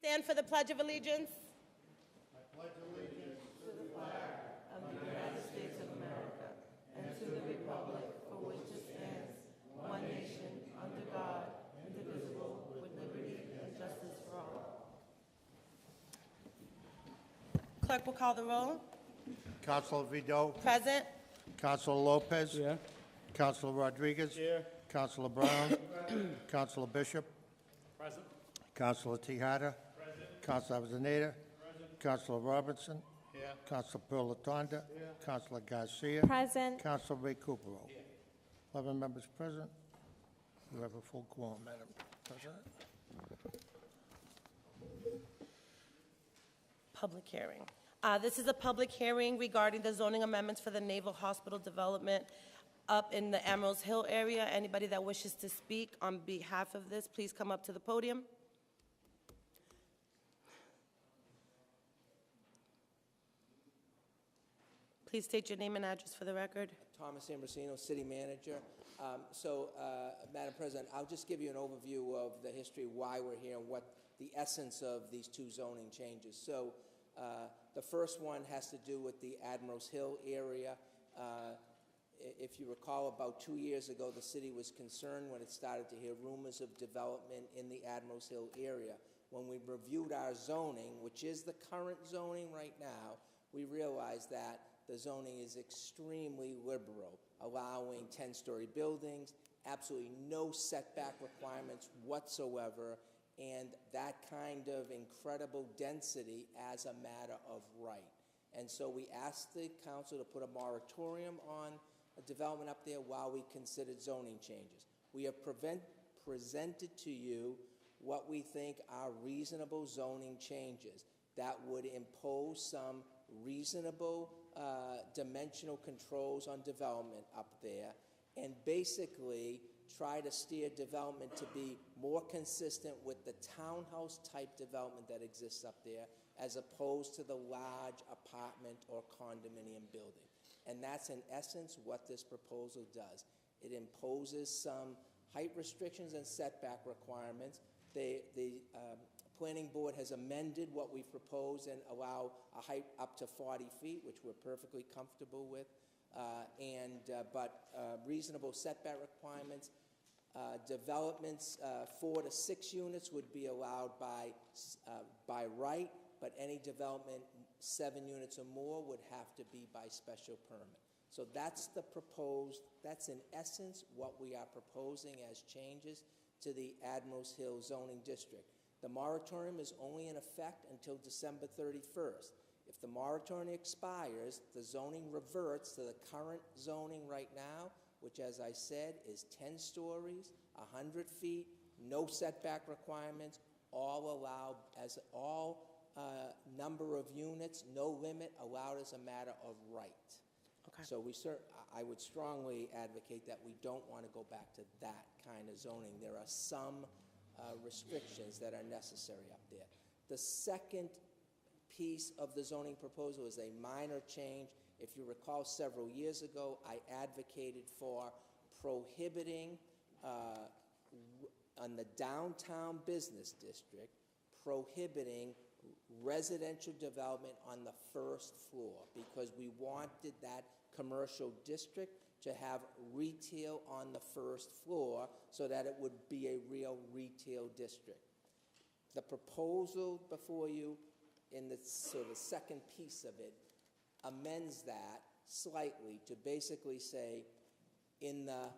Stand for the Pledge of Allegiance. Clerk will call the roll. Councilor Vido, Present. Councilor Lopez. Here. Councilor Rodriguez. Here. Councilor Brown. Councilor Bishop. Present. Councilor Tejada. Councilor Avellaneda. Councilor Robinson. Here. Councilor Pilatanda. Councilor Garcia. Present. Councilor Ray Recupero. 11 members present. You have a full quorum, Madam President. Public hearing. This is a public hearing regarding the zoning amendments for the Naval Hospital development up in the Emeralds Hill area. Anybody that wishes to speak on behalf of this, please come up to the podium. Please state your name and address for the record. Thomas Ambrosino, City Manager. Madam President, I'll just give you an overview of the history, why we're here, and what the essence of these two zoning changes. So the first one has to do with the Admirals Hill area. If you recall, about 2 years ago, the city was concerned when it started to hear rumors of development in the Admirals Hill area. When we reviewed our zoning, which is the current zoning right now, we realized that the zoning is extremely liberal, allowing 10-story buildings, absolutely no setback requirements whatsoever, and that kind of incredible density as a matter of right. And so we asked the council to put a moratorium on a development up there while we considered zoning changes. We have presented to you what we think are reasonable zoning changes that would impose some reasonable dimensional controls on development up there, and basically try to steer development to be more consistent with the townhouse type development that exists up there, as opposed to the large apartment or condominium building. And that's in essence what this proposal does. It imposes some height restrictions and setback requirements. The Planning Board has amended what we propose and allow a height up to 40 feet, which we're perfectly comfortable with, but reasonable setback requirements. Developments 4 to 6 units would be allowed by right, but any development 7 units or more would have to be by special permit. So that's in essence what we are proposing as changes to the Admirals Hill zoning district. The moratorium is only in effect until December 31st. If the moratorium expires, the zoning reverts to the current zoning right now, which, as I said, is 10 stories, 100 feet, no setback requirements, all allowed as all number of units, no limit, allowed as a matter of right. Okay. So I would strongly advocate that we don't want to go back to that kind of zoning. There are some restrictions that are necessary up there. The second piece of the zoning proposal is a minor change. If you recall, several years ago, I advocated for prohibiting on the downtown business district, prohibiting residential development on the first floor, because we wanted that commercial district to have retail on the first floor so that it would be a real retail district. The proposal before you in the second piece of it amends that slightly to basically say, in the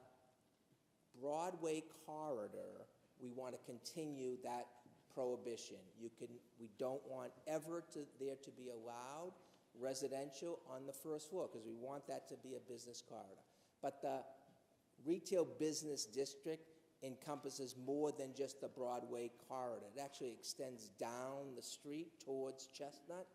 Broadway corridor, we want to continue that prohibition. We don't want ever there to be allowed residential on the first floor, because we want that to be a business corridor. But the retail business district encompasses more than just the Broadway corridor. It actually extends down the street towards Chestnut.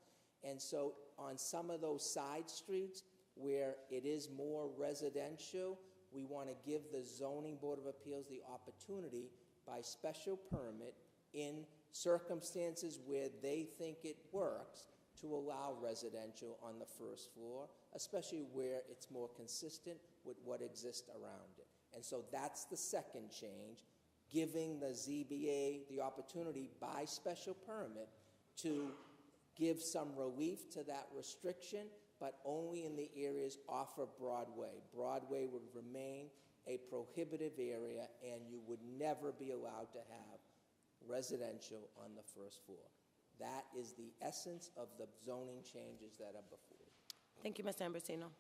And so on some of those side streets where it is more residential, we want to give the Zoning Board of Appeals the opportunity by special permit in circumstances where they think it works to allow residential on the first floor, especially where it's more consistent with what exists around it. And so that's the second change. giving the ZBA the opportunity by special permit to give some relief to that restriction, but only in the areas off of Broadway. Broadway would remain a prohibitive area, and you would never be allowed to have residential on the first floor. That is the essence of the zoning changes that are before you. Thank you, Mr. Ambrosino.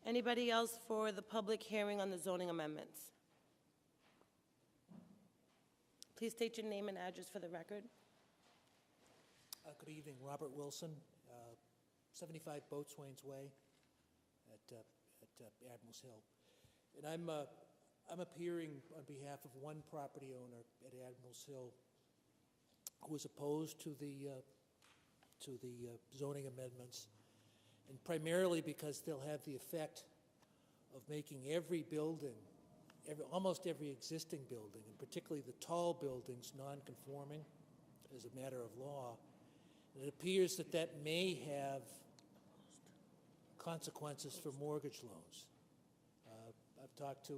Anybody else for the public hearing on the zoning amendments? Please state your name and address for the record. Good evening, Robert Wilson, 75 Boatswain's Way at Admirals Hill. And I'm appearing on behalf of one property owner at Admirals Hill who is opposed to the zoning amendments, and primarily because they'll have the effect of making every building, almost every existing building, and particularly the tall buildings, non-conforming as a matter of law. And it appears that that may have consequences for mortgage loans. I've talked to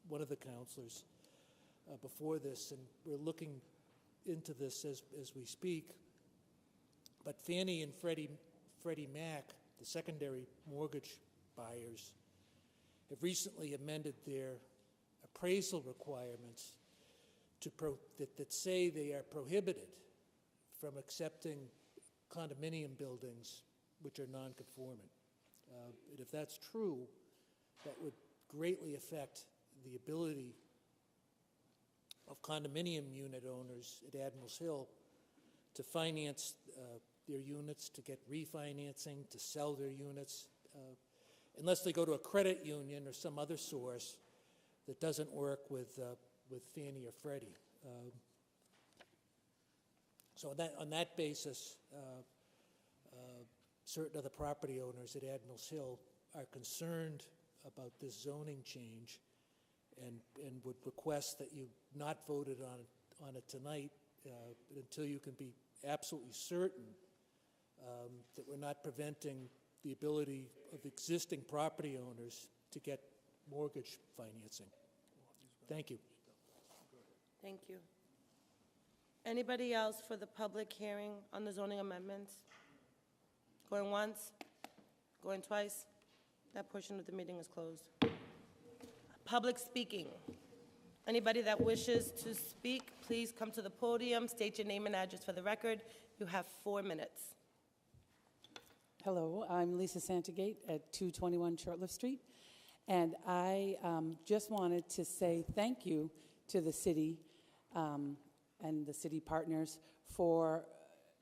one of the counselors before this, and we're looking into this as we speak. But Fannie and Freddie Mac, the secondary mortgage buyers, have recently amended their appraisal requirements that say they are prohibited from accepting condominium buildings which are non-conforming. And if that's true, that would greatly affect the ability of condominium unit owners at Admirals Hill to finance their units, to get refinancing, to sell their units, unless they go to a credit union or some other source that doesn't work with Fannie or Freddie. So on that basis, certain other property owners at Admirals Hill are concerned about this zoning change and would request that you not voted on it tonight until you can be absolutely certain that we're not preventing the ability of existing property owners to get mortgage financing. Thank you. Thank you. Anybody else for the public hearing on the zoning amendments? Going once? Going twice? That portion of the meeting is closed. Public speaking. Anybody that wishes to speak, please come to the podium, state your name and address for the record. You have 4 minutes. Hello, I'm Lisa Santagate at 221 Shortlift Street, and I just wanted to say thank you to the city and the city partners for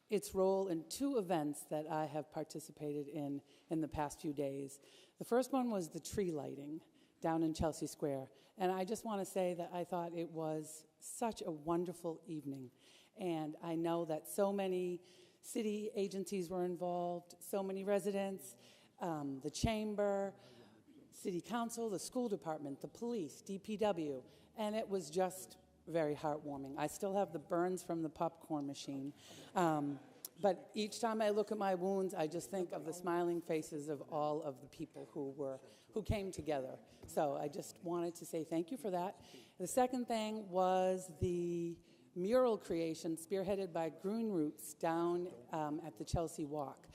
its role in 2 events that I have participated in the past few days. The first one was the tree lighting down in Chelsea Square, and I just want to say that I thought it was such a wonderful evening, and I know that so many city agencies were involved, so many residents, the chamber, city council, the school department, the police, DPW, and it was just very heartwarming. I still have the burns from the popcorn machine, but each time I look at my wounds, I just think of the smiling faces of all of the people who came together. So I just wanted to say thank you for that. The second thing was the mural creation spearheaded by Green Roots down at the Chelsea Walk.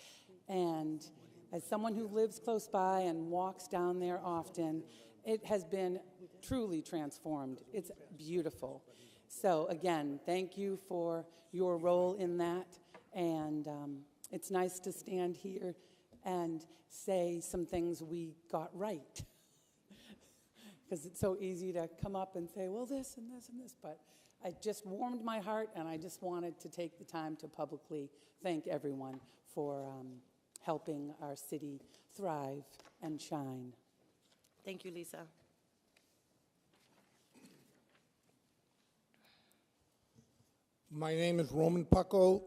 And as someone who lives close by and walks down there often, it has been truly transformed. It's beautiful. So again, thank you for your role in that. And it's nice to stand here and say some things we got right. Because it's so easy to come up and say, well, this and this and this, but it just warmed my heart, and I just wanted to take the time to publicly thank everyone for helping our city thrive and shine. Thank you, Lisa. My name is Roman Pucko.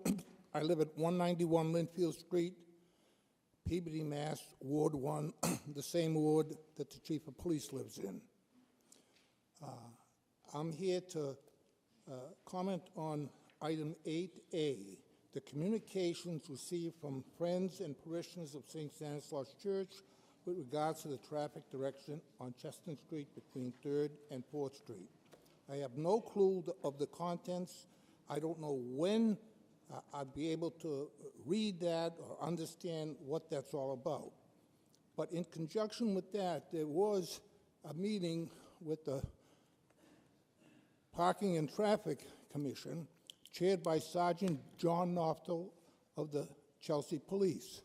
I live at 191 Linfield Street, Peabody, Mass., Ward 1, the same ward that the chief of police lives in. I'm here to comment on item 8A, the communications received from friends and parishioners of St. Stanislaus Church with regards to the traffic direction on Chestnut Street between 3rd and 4th Street. I have no clue of the contents. I don't know when I'd be able to read that or understand what that's all about. But in conjunction with that, there was a meeting with the Parking and Traffic Commission, chaired by Sergeant John Noftel of the Chelsea Police.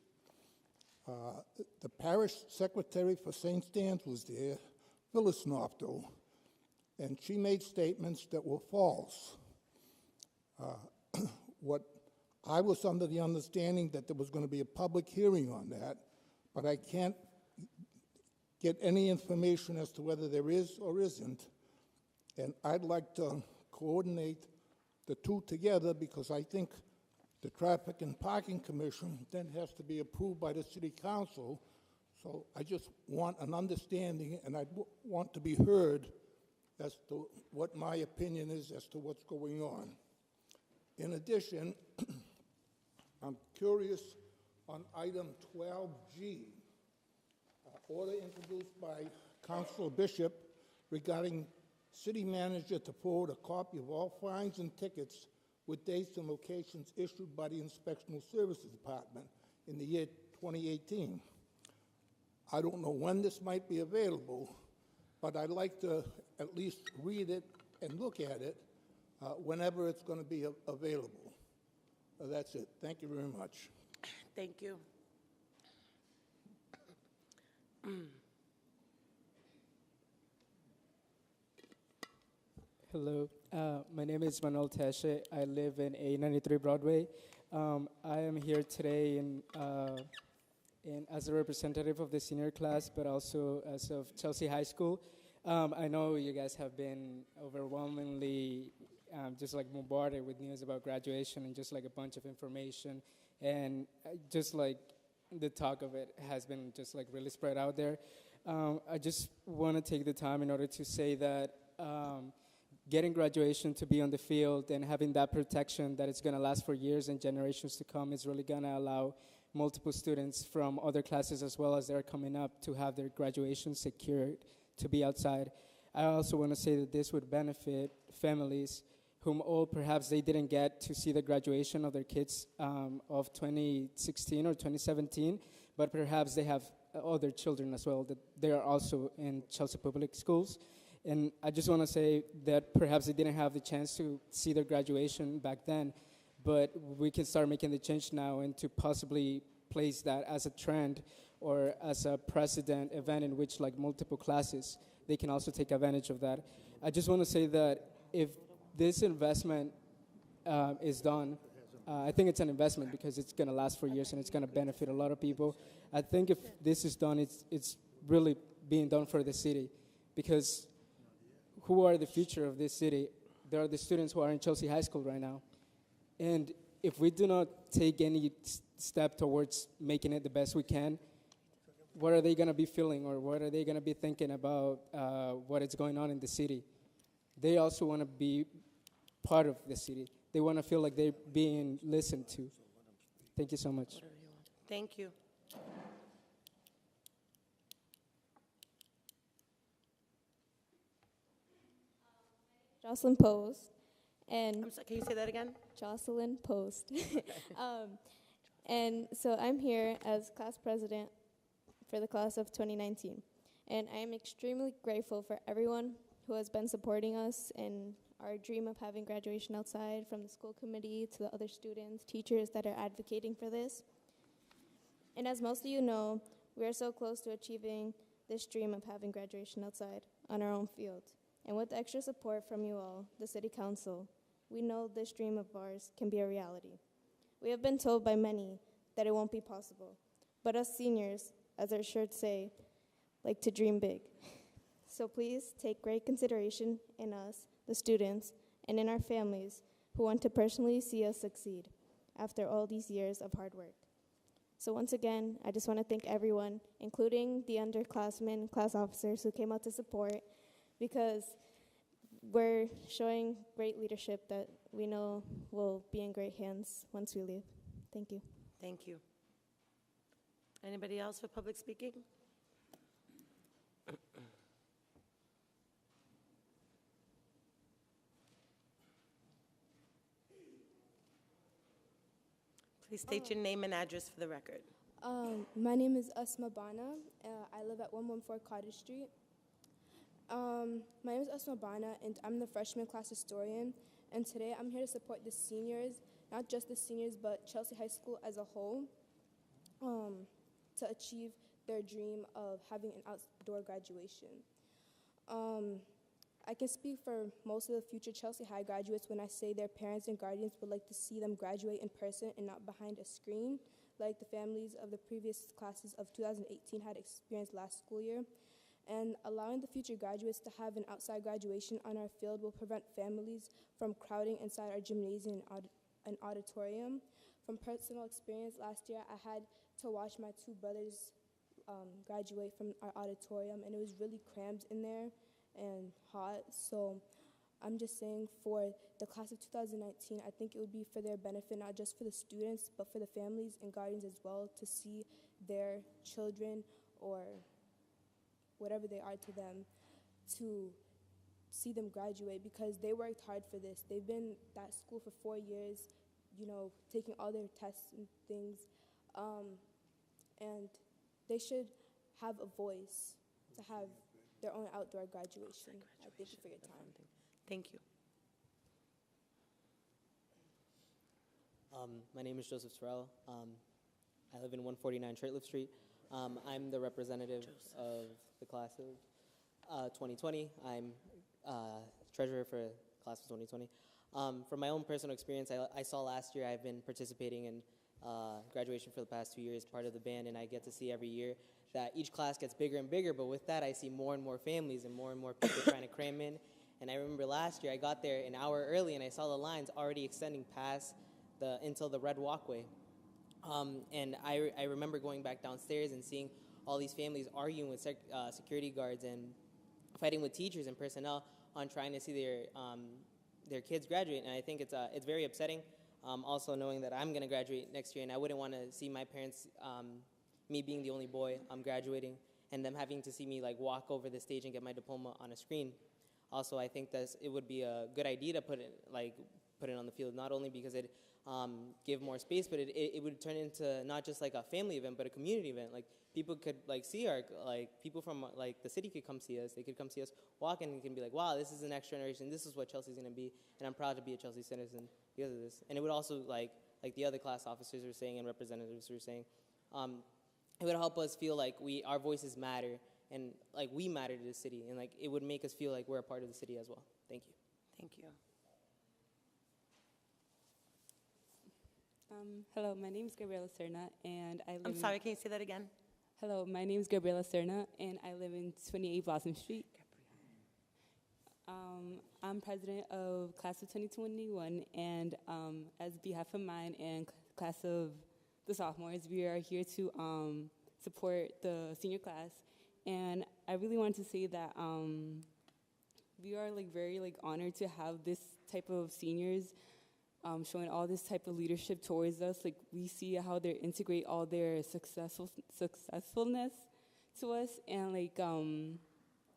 The parish secretary for St. Stan's was there, Phyllis Noftel, and she made statements that were false. What I was under the understanding that there was going to be a public hearing on that, but I can't get any information as to whether there is or isn't. And I'd like to coordinate the two together because I think the Traffic and Parking Commission then has to be approved by the City Council. So I just want an understanding, and I want to be heard as to what my opinion is as to what's going on. In addition, I'm curious on item 12G, order introduced by Councilor Bishop regarding city manager to forward a copy of all fines and tickets with dates and locations issued by the Inspectional Services Department in the year 2018. I don't know when this might be available, but I'd like to at least read it and look at it whenever it's going to be available. That's it. Thank you very much. Thank you. Hello, my name is Manuel Teshe. I live in 893 Broadway. I am here today as a representative of the senior class, but also as of Chelsea High School. I know you guys have been overwhelmingly just like bombarded with news about graduation and just like a bunch of information, and just like the talk of it has been just like really spread out there. I just want to take the time in order to say that getting graduation to be on the field and having that protection that it's going to last for years and generations to come is really going to allow multiple students from other classes as well as they're coming up to have their graduation secured to be outside. I also want to say that this would benefit families whom all perhaps they didn't get to see the graduation of their kids of 2016 or 2017, but perhaps they have other children as well that they are also in Chelsea Public Schools. And I just want to say that perhaps they didn't have the chance to see their graduation back then, but we can start making the change now and to possibly place that as a trend or as a precedent event in which like multiple classes, they can also take advantage of that. I just want to say that if this investment is done, I think it's an investment because it's going to last for years and it's going to benefit a lot of people. I think if this is done, it's really being done for the city, because who are the future of this city? There are the students who are in Chelsea High School right now. And if we do not take any step towards making it the best we can, what are they going to be feeling, or what are they going to be thinking about what is going on in the city? They also want to be part of the city. They want to feel like they're being listened to. Thank you so much. Thank you. Jocelyn Post, and I'm sorry, can you say that again? Jocelyn Post. And so I'm here as class president for the class of 2019. And I am extremely grateful for everyone who has been supporting us in our dream of having graduation outside, from the school committee to the other students, teachers that are advocating for this. And as most of you know, we are so close to achieving this dream of having graduation outside on our own field. And with the extra support from you all, the City Council, we know this dream of ours can be a reality. We have been told by many that it won't be possible, but us seniors, as our shirts say, like to dream big. So please take great consideration in us, the students, and in our families who want to personally see us succeed after all these years of hard work. So once again, I just want to thank everyone, including the underclassmen, class officers who came out to support, because we're showing great leadership that we know will be in great hands once we leave. Thank you. Thank you. Anybody else for public speaking? Please state your name and address for the record. My name is Asma Bana. I live at 114 Cottage Street. My name is Asma Bana, and I'm the freshman class historian. And today I'm here to support the seniors, not just the seniors, but Chelsea High School as a whole, to achieve their dream of having an outdoor graduation. I can speak for most of the future Chelsea High graduates when I say their parents and guardians would like to see them graduate in person and not behind a screen, like the families of the previous classes of 2018 had experienced last school year. And allowing the future graduates to have an outside graduation on our field will prevent families from crowding inside our gymnasium and auditorium. From personal experience, last year I had to watch my two brothers graduate from our auditorium, and it was really crammed in there and hot. So I'm just saying, for the class of 2019, I think it would be for their benefit, not just for the students, but for the families and guardians as well, to see their children, or whatever they are to them, to see them graduate, because they worked hard for this. They've been at school for 4 years, taking all their tests and things, and they should have a voice to have their own outdoor graduation. I thank you for your time. Thank you. My name is Joseph Terrell. I live in 149 Shirtlift Street. I'm the representative of the class of 2020. I'm treasurer for class of 2020. From my own personal experience, I saw last year I've been participating in graduation for the past 2 years, part of the band, and I get to see every year that each class gets bigger and bigger, but with that I see more and more families and more people trying to cram in. And I remember last year I got there an hour early and I saw the lines already extending past until the red walkway. And I remember going back downstairs and seeing all these families arguing with security guards and fighting with teachers and personnel on trying to see their kids graduate. And I think it's very upsetting. Also knowing that I'm going to graduate next year, and I wouldn't want to see my parents, me being the only boy, graduating, and them having to see me walk over the stage and get my diploma on a screen. Also, I think that it would be a good idea to put it on the field, not only because it give more space, but it would turn into not just a family event, but a community event. People could see our people from the city could come see us. They could come see us walk, and can be like, wow, this is the next generation. This is what Chelsea's gonna be, and I'm proud to be a Chelsea citizen because of this. And it would also like the other class officers were saying and representatives were saying, it would help us feel like our voices matter, and we matter to the city, and it would make us feel like we're a part of the city as well. Thank you. Thank you. Hello, my name is Gabriela Serna, and I live I'm sorry, can you say that again? Hello, my name is Gabriela Serna, and I live in 28 Blossom Street. I'm president of class of 2021, and as behalf of mine and class of the sophomores, we are here to support the senior class. And I really wanted to say that we are very honored to have this type of seniors showing all this type of leadership towards us. We see how they integrate all their successfulness to us, and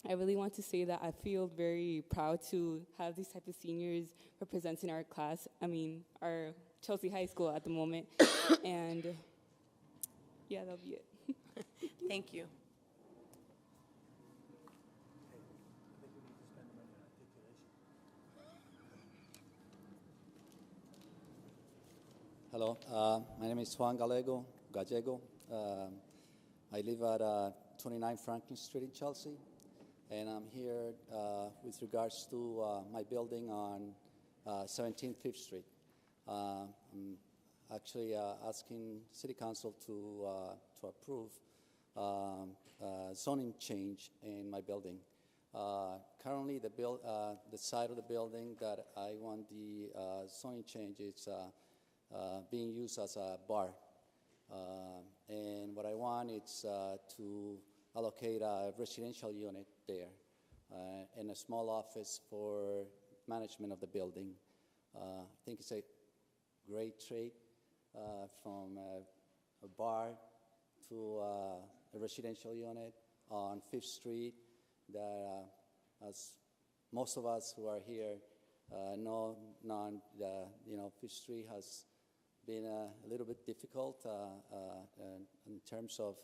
I really want to say that I feel very proud to have these type of seniors representing our class. Our Chelsea High School at the moment, and yeah, that'll be it. Thank you. Hello, my name is Juan Gallego. I live at 29 Franklin Street in Chelsea, and I'm here with regards to my building on 17th Fifth Street. I'm actually asking City Council to approve zoning change in my building. Currently, the side of the building that I want the zoning change is being used as a bar. And what I want is to allocate a residential unit there and a small office for management of the building. I think it's a great trade from a bar to a residential unit on 5th Street that, as most of us who are here know, 5th Street has been a little bit difficult in terms of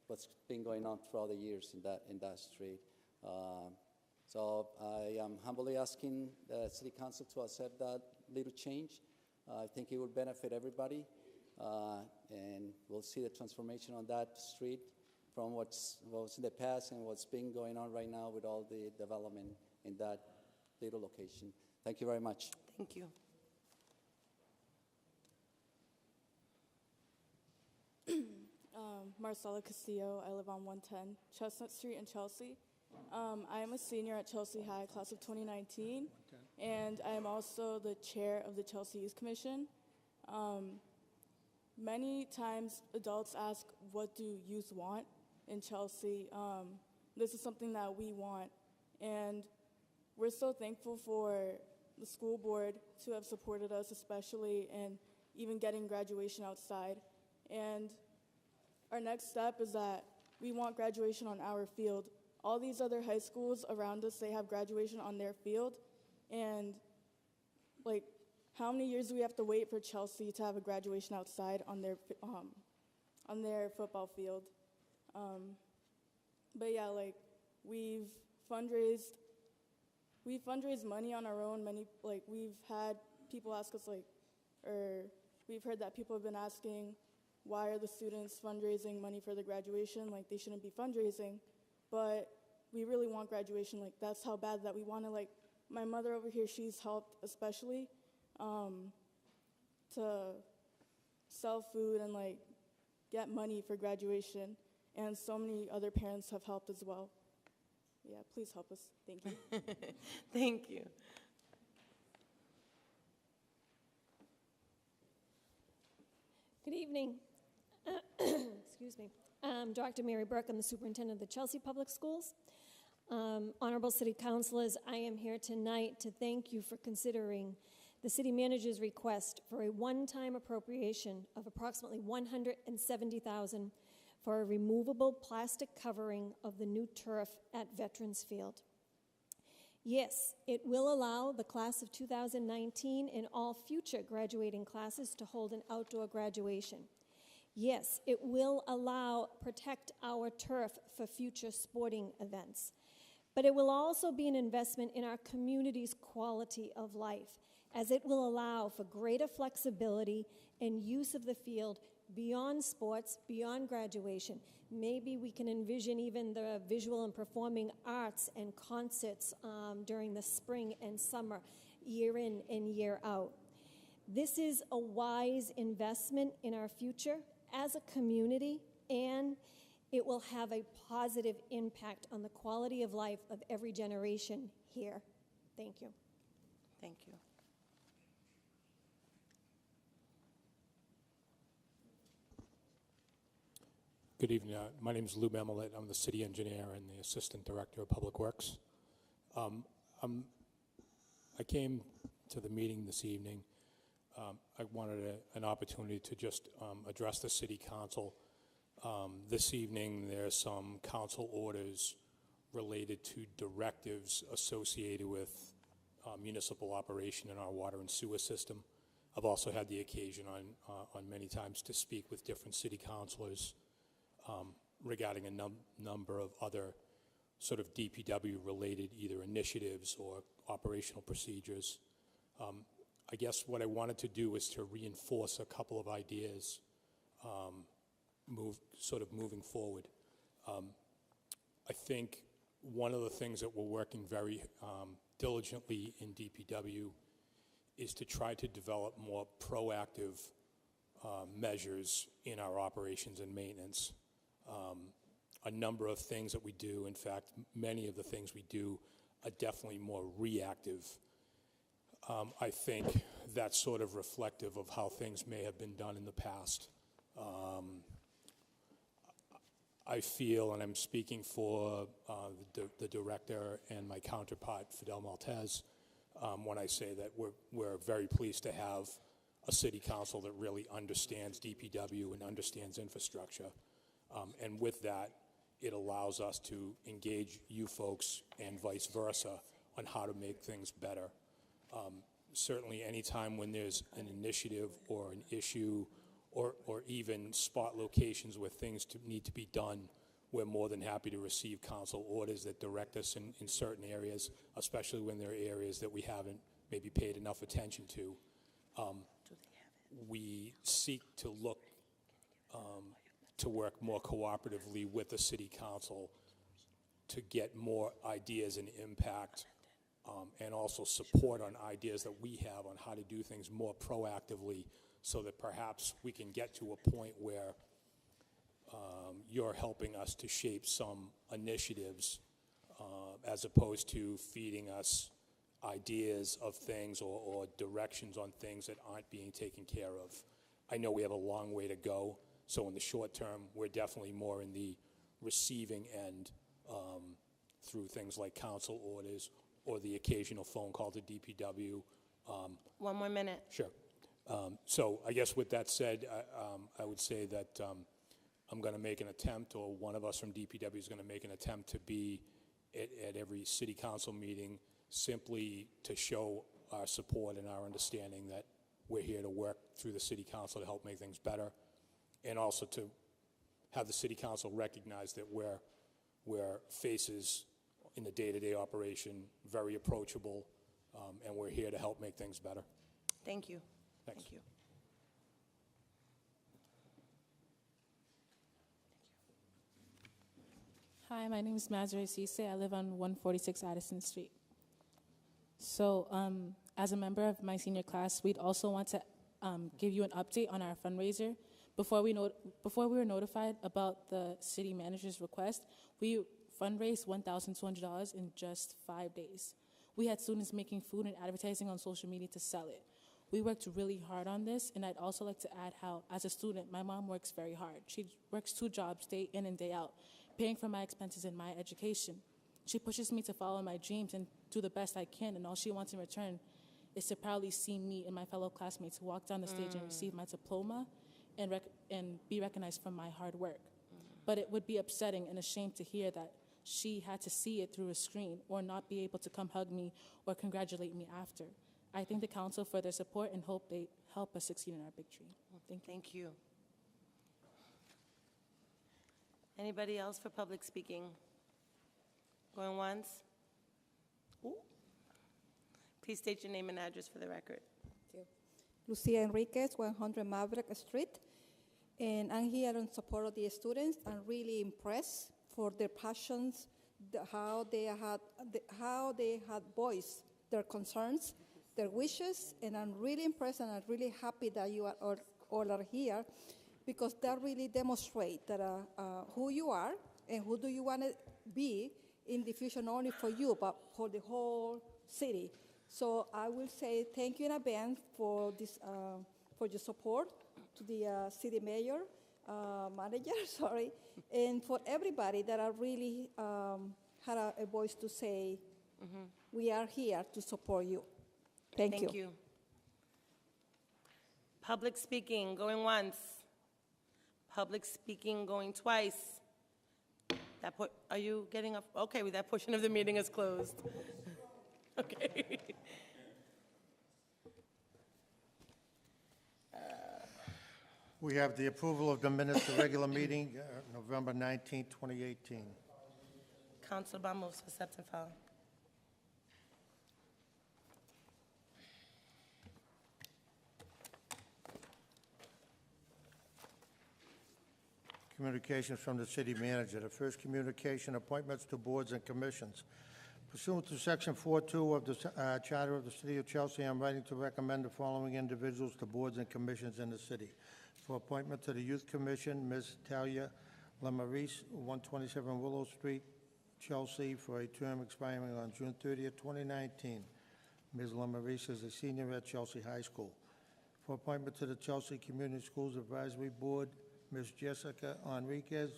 what's been going on throughout the years in that street. So I am humbly asking the City Council to accept that little change. I think it will benefit everybody, and we'll see the transformation on that street from what was in the past and what's been going on right now with all the development in that little location. Thank you very much. Thank you. Marcela Castillo. I live on 110 Chestnut Street in Chelsea. I am a senior at Chelsea High, class of 2019, and I am also the chair of the Chelsea Youth Commission. Many times adults ask, what do youth want in Chelsea? This is something that we want, and we're so thankful for the school board to have supported us, especially in even getting graduation outside. And our next step is that we want graduation on our field. All these other high schools around us, they have graduation on their field, and like, how many years do we have to wait for Chelsea to have a graduation outside on their football field? But yeah, like, we've fundraised money on our own. We've had people ask us, or we've heard that people have been asking, why are the students fundraising money for the graduation? Like, they shouldn't be fundraising. But we really want graduation. Like, that's how bad that we want to, like, my mother over here, she's helped especially to sell food and, like, get money for graduation. And so many other parents have helped as well. Yeah, please help us. Thank you. Thank you. Good evening. Excuse me. I'm Dr. Mary Burke. I'm the superintendent of the Chelsea Public Schools. Honorable City Councilors, I am here tonight to thank you for considering the city manager's request for a one-time appropriation of approximately $170,000 for a removable plastic covering of the new turf at Veterans Field. Yes, it will allow the class of 2019 and all future graduating classes to hold an outdoor graduation. Yes, it will protect our turf for future sporting events. But it will also be an investment in our community's quality of life, as it will allow for greater flexibility and use of the field beyond sports, beyond graduation. Maybe we can envision even the visual and performing arts and concerts during the spring and summer, year in and year out. This is a wise investment in our future as a community, and it will have a positive impact on the quality of life of every generation here. Thank you. Thank you. Good evening. My name is Lou Memelet. I'm the city engineer and the assistant director of public works. I came to the meeting this evening. I wanted an opportunity to just address the city council. This evening, there's some council orders related to directives associated with municipal operation in our water and sewer system. I've also had the occasion on many times to speak with different city councilors regarding a number of other sort of DPW-related either initiatives or operational procedures. I guess what I wanted to do is to reinforce a couple of ideas moving forward. I think one of the things that we're working very diligently in DPW is to try to develop more proactive measures in our operations and maintenance. A number of things that we do, in fact, many of the things we do are definitely more reactive. I think that's sort of reflective of how things may have been done in the past. I feel, and I'm speaking for the director and my counterpart, Fidel Maltez, when I say that we're very pleased to have a city council that really understands DPW and understands infrastructure. And with that, it allows us to engage you folks and vice versa on how to make things better. certainly anytime when there's an initiative or an issue or even spot locations where things need to be done, we're more than happy to receive council orders that direct us in certain areas, especially when there are areas that we haven't maybe paid enough attention to. We seek to look to work more cooperatively with the city council to get more ideas and impact, and also support on ideas that we have on how to do things more proactively, so that perhaps we can get to a point where you're helping us to shape some initiatives as opposed to feeding us ideas of things or directions on things that aren't being taken care of. I know we have a long way to go, so in the short term, we're definitely more in the receiving end through things like council orders or the occasional phone call to DPW. One more minute. Sure. So I guess with that said, I would say that I'm going to make an attempt, or one of us from DPW is going to make an attempt to be at every city council meeting, simply to show our support and our understanding that we're here to work through the city council to help make things better, and also to have the city council recognize that we're faces in the day-to-day operation, very approachable, and we're here to help make things better. Thank you. Thanks. Thank you. Hi, my name is Mazare Cisse. I live on 146 Addison Street. So as a member of my senior class, we'd also want to give you an update on our fundraiser. Before we were notified about the city manager's request, we fundraised $1,200 in just 5 days. We had students making food and advertising on social media to sell it. We worked really hard on this, and I'd also like to add how, as a student, my mom works very hard. She works 2 jobs, day in and day out, paying for my expenses and my education. She pushes me to follow my dreams and do the best I can, and all she wants in return is to proudly see me and my fellow classmates walk down the stage and receive my diploma and be recognized for my hard work. But it would be upsetting and a shame to hear that she had to see it through a screen or not be able to come hug me or congratulate me after. I thank the council for their support and hope they help us succeed in our big dream. Thank you. Thank you. Anybody else for public speaking? Going once? Ooh. Please state your name and address for the record. Thank you. Lucia Enriquez, 100 Maverick Street. And I'm here in support of the students. I'm really impressed for their passions, how they had voiced their concerns, their wishes, and I'm really impressed and I'm really happy that you are all are here, because that really demonstrates that who you are and who do you want to be in the future, not only for you, but for the whole city. So I will say thank you in advance for this, for your support to the city mayor, manager, sorry, and for everybody that are really had a voice to say, we are here to support you. Thank you. Public speaking, going once. Public speaking, going twice. Are you getting up? Okay, that portion of the meeting is closed. Okay. We have the approval of the minutes of regular meeting, November 19, 2018. Councilor Bond moves for accept and file. Communications from the city manager. The first communication, appointments to boards and commissions. Pursuant to Section 4.2 of the Charter of the City of Chelsea, I'm writing to recommend the following individuals to boards and commissions in the city. For appointment to the Youth Commission, Ms. Talia Lamarise, 127 Willow Street, Chelsea, for a term expiring on June 30th, 2019. Ms. Lamarise is a senior at Chelsea High School. For appointment to the Chelsea Community Schools Advisory Board, Ms. Jessica Enriquez,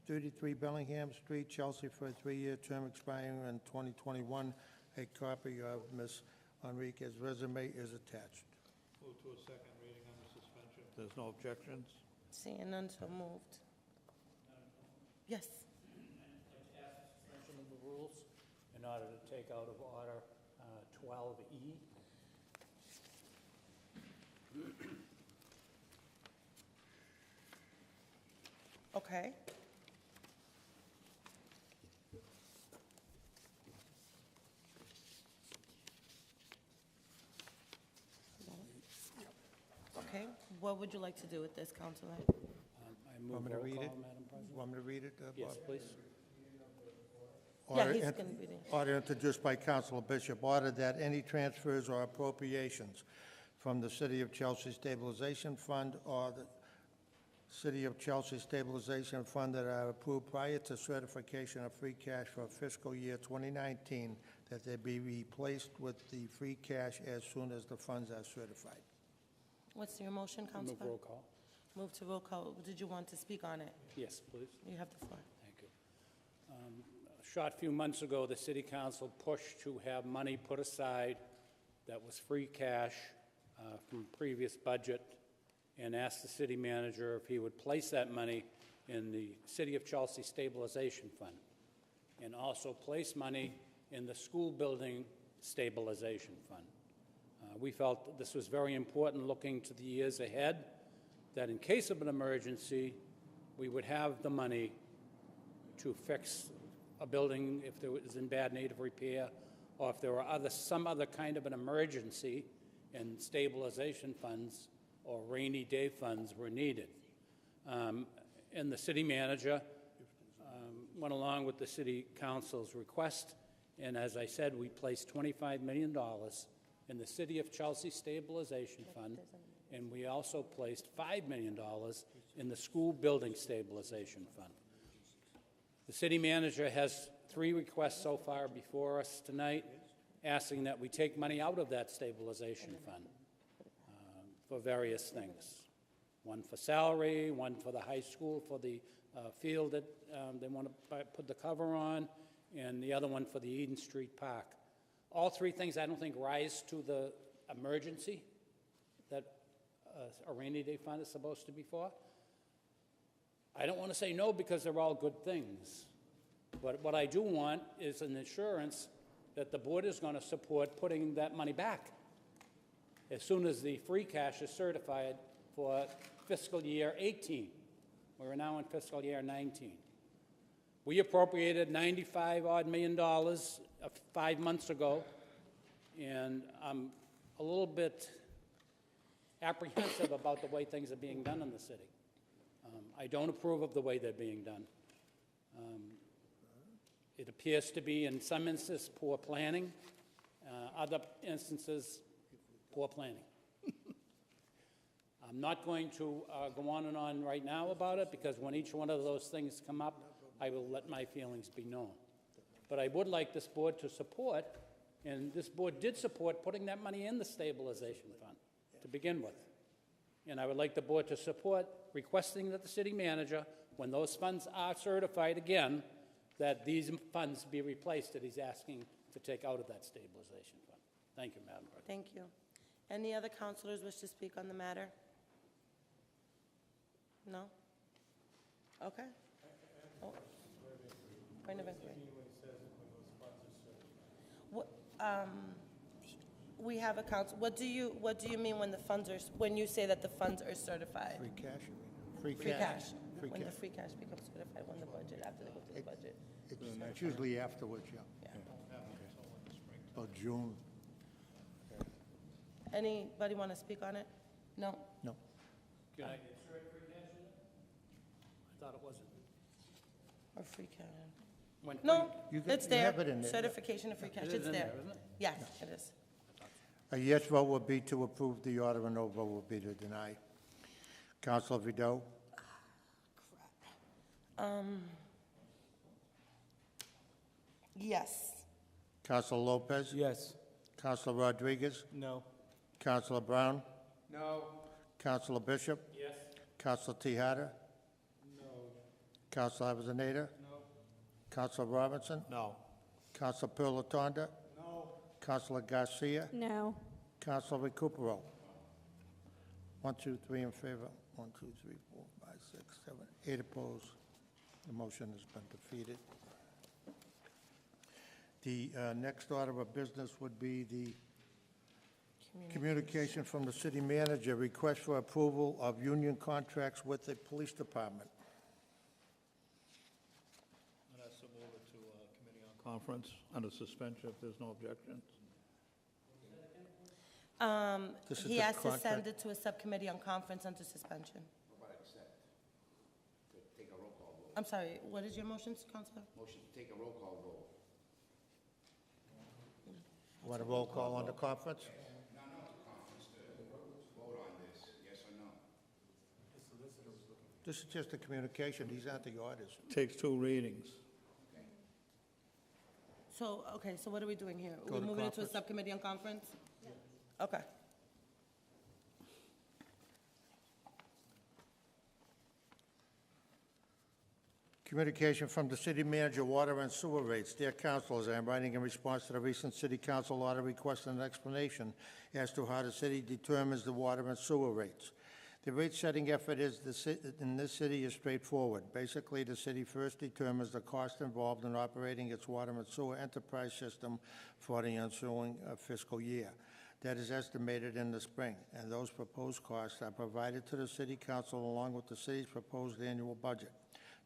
33 Bellingham Street, Chelsea, for a 3-year term expiring in 2021. A copy of Ms. Enriquez's resume is attached. Move to a second reading under suspension. There's no objections. Seeing none, so moved. Yes. I'd like to ask suspension of the rules in order to take out of order 12E. Okay. Okay, what would you like to do with this, Counselor? I move Want me to roll read call, it? Madam President? Want me to read it, Yes, Bob? please. Yeah, Order he's int- gonna read it. Order introduced by Councilor Bishop, order that any transfers or appropriations from the City of Chelsea Stabilization Fund or the City of Chelsea Stabilization Fund that are approved prior to certification of free cash for fiscal year 2019, that they be replaced with the free cash as soon as the funds are certified. What's your motion, Move Counselor? roll call. Move to roll call. Did you want to speak on it? Yes, please. You have the floor. Thank you. A short few months ago, the city council pushed to have money put aside that was free cash from previous budget and asked the city manager if he would place that money in the City of Chelsea Stabilization Fund and also place money in the School Building Stabilization Fund. We felt that this was very important looking to the years ahead, that in case of an emergency, we would have the money to fix a building if it was in bad need of repair, or if there were some other kind of an emergency and stabilization funds or rainy day funds were needed. And the city manager went along with the city council's request, and as I said, we placed $25 million in the City of Chelsea Stabilization Fund, and we also placed $5 million in the School Building Stabilization Fund. The city manager has 3 requests so far before us tonight, asking that we take money out of that stabilization fund for various things. One for salary, one for the high school, for the field that they want to put the cover on, and the other one for the Eden Street Park. All 3 things I don't think rise to the emergency that a rainy day fund is supposed to be for. I don't want to say no because they're all good things. But what I do want is an assurance that the board is going to support putting that money back as soon as the free cash is certified for fiscal year 18. We're now in fiscal year 19. We appropriated $95-odd million 5 months ago, and I'm a little bit apprehensive about the way things are being done in the city. I don't approve of the way they're being done. It appears to be, in some instances, poor planning, other instances, poor planning. I'm not going to go on and on right now about it, because when each one of those things come up, I will let my feelings be known. But I would like this board to support, and this board did support putting that money in the stabilization fund to begin with. And I would like the board to support requesting that the city manager, when those funds are certified again, that these funds be replaced that he's asking to take out of that stabilization fund. Thank you, Madam President. Thank you. Any other counselors wish to speak on the matter? No? Okay. Oh. Point of inquiry. What, we have a council, what do you mean when the funds are, when you say that the funds are certified? Free cash, you mean? Free Free cash. Free When the cash. free cash becomes certified, when the budget, after they go through the budget. It's usually afterwards, yeah. Or June. Anybody want to speak on it? No? No. Can I insert free cash in it? I thought it wasn't. Or free cash? When No, You got- it's you there. have it in there. Certification of free cash, It is it's in there. there, isn't it? Yes, it is. A yes vote would be to approve the order, a no vote would be to deny. Councilor Vido? Yes. Councilor Lopez? Yes. Councilor Rodriguez? No. Councilor Brown? No. Councilor Bishop? Yes. Councilor Tahada? No. Councilor Avellaneda? No. Councilor Robinson? No. Councilor Pilatanda? No. Councilor Garcia? No. Councilor Recupero? 1, 2, 3 in favor. 1, 2, 3, 4, 5, 6, 7, 8 opposed. The motion has been defeated. The next order of business would be the communication from the city manager, request for approval of union contracts with the police department. conference under suspension if there's no objections. This is He the has to contract. send it to a subcommittee on conference under suspension. I'm sorry, what is your motion, Counselor? Motion to take a roll call vote. Want a roll call on the conference? No, not the conference, to vote on this, yes or no? This is just a communication, these aren't the orders. Takes 2 readings. So, okay, so what are we doing here? Go We're to moving it to a conference. subcommittee on conference? Okay. Communication from the city manager, water and sewer rates. Dear councilors, I am writing in response to the recent city council order requesting an explanation as to how the city determines the water and sewer rates. The rate-setting effort in this city is straightforward. Basically, the city first determines the cost involved in operating its water and sewer enterprise system for the ensuing fiscal year. That is estimated in the spring, and those proposed costs are provided to the city council along with the city's proposed annual budget.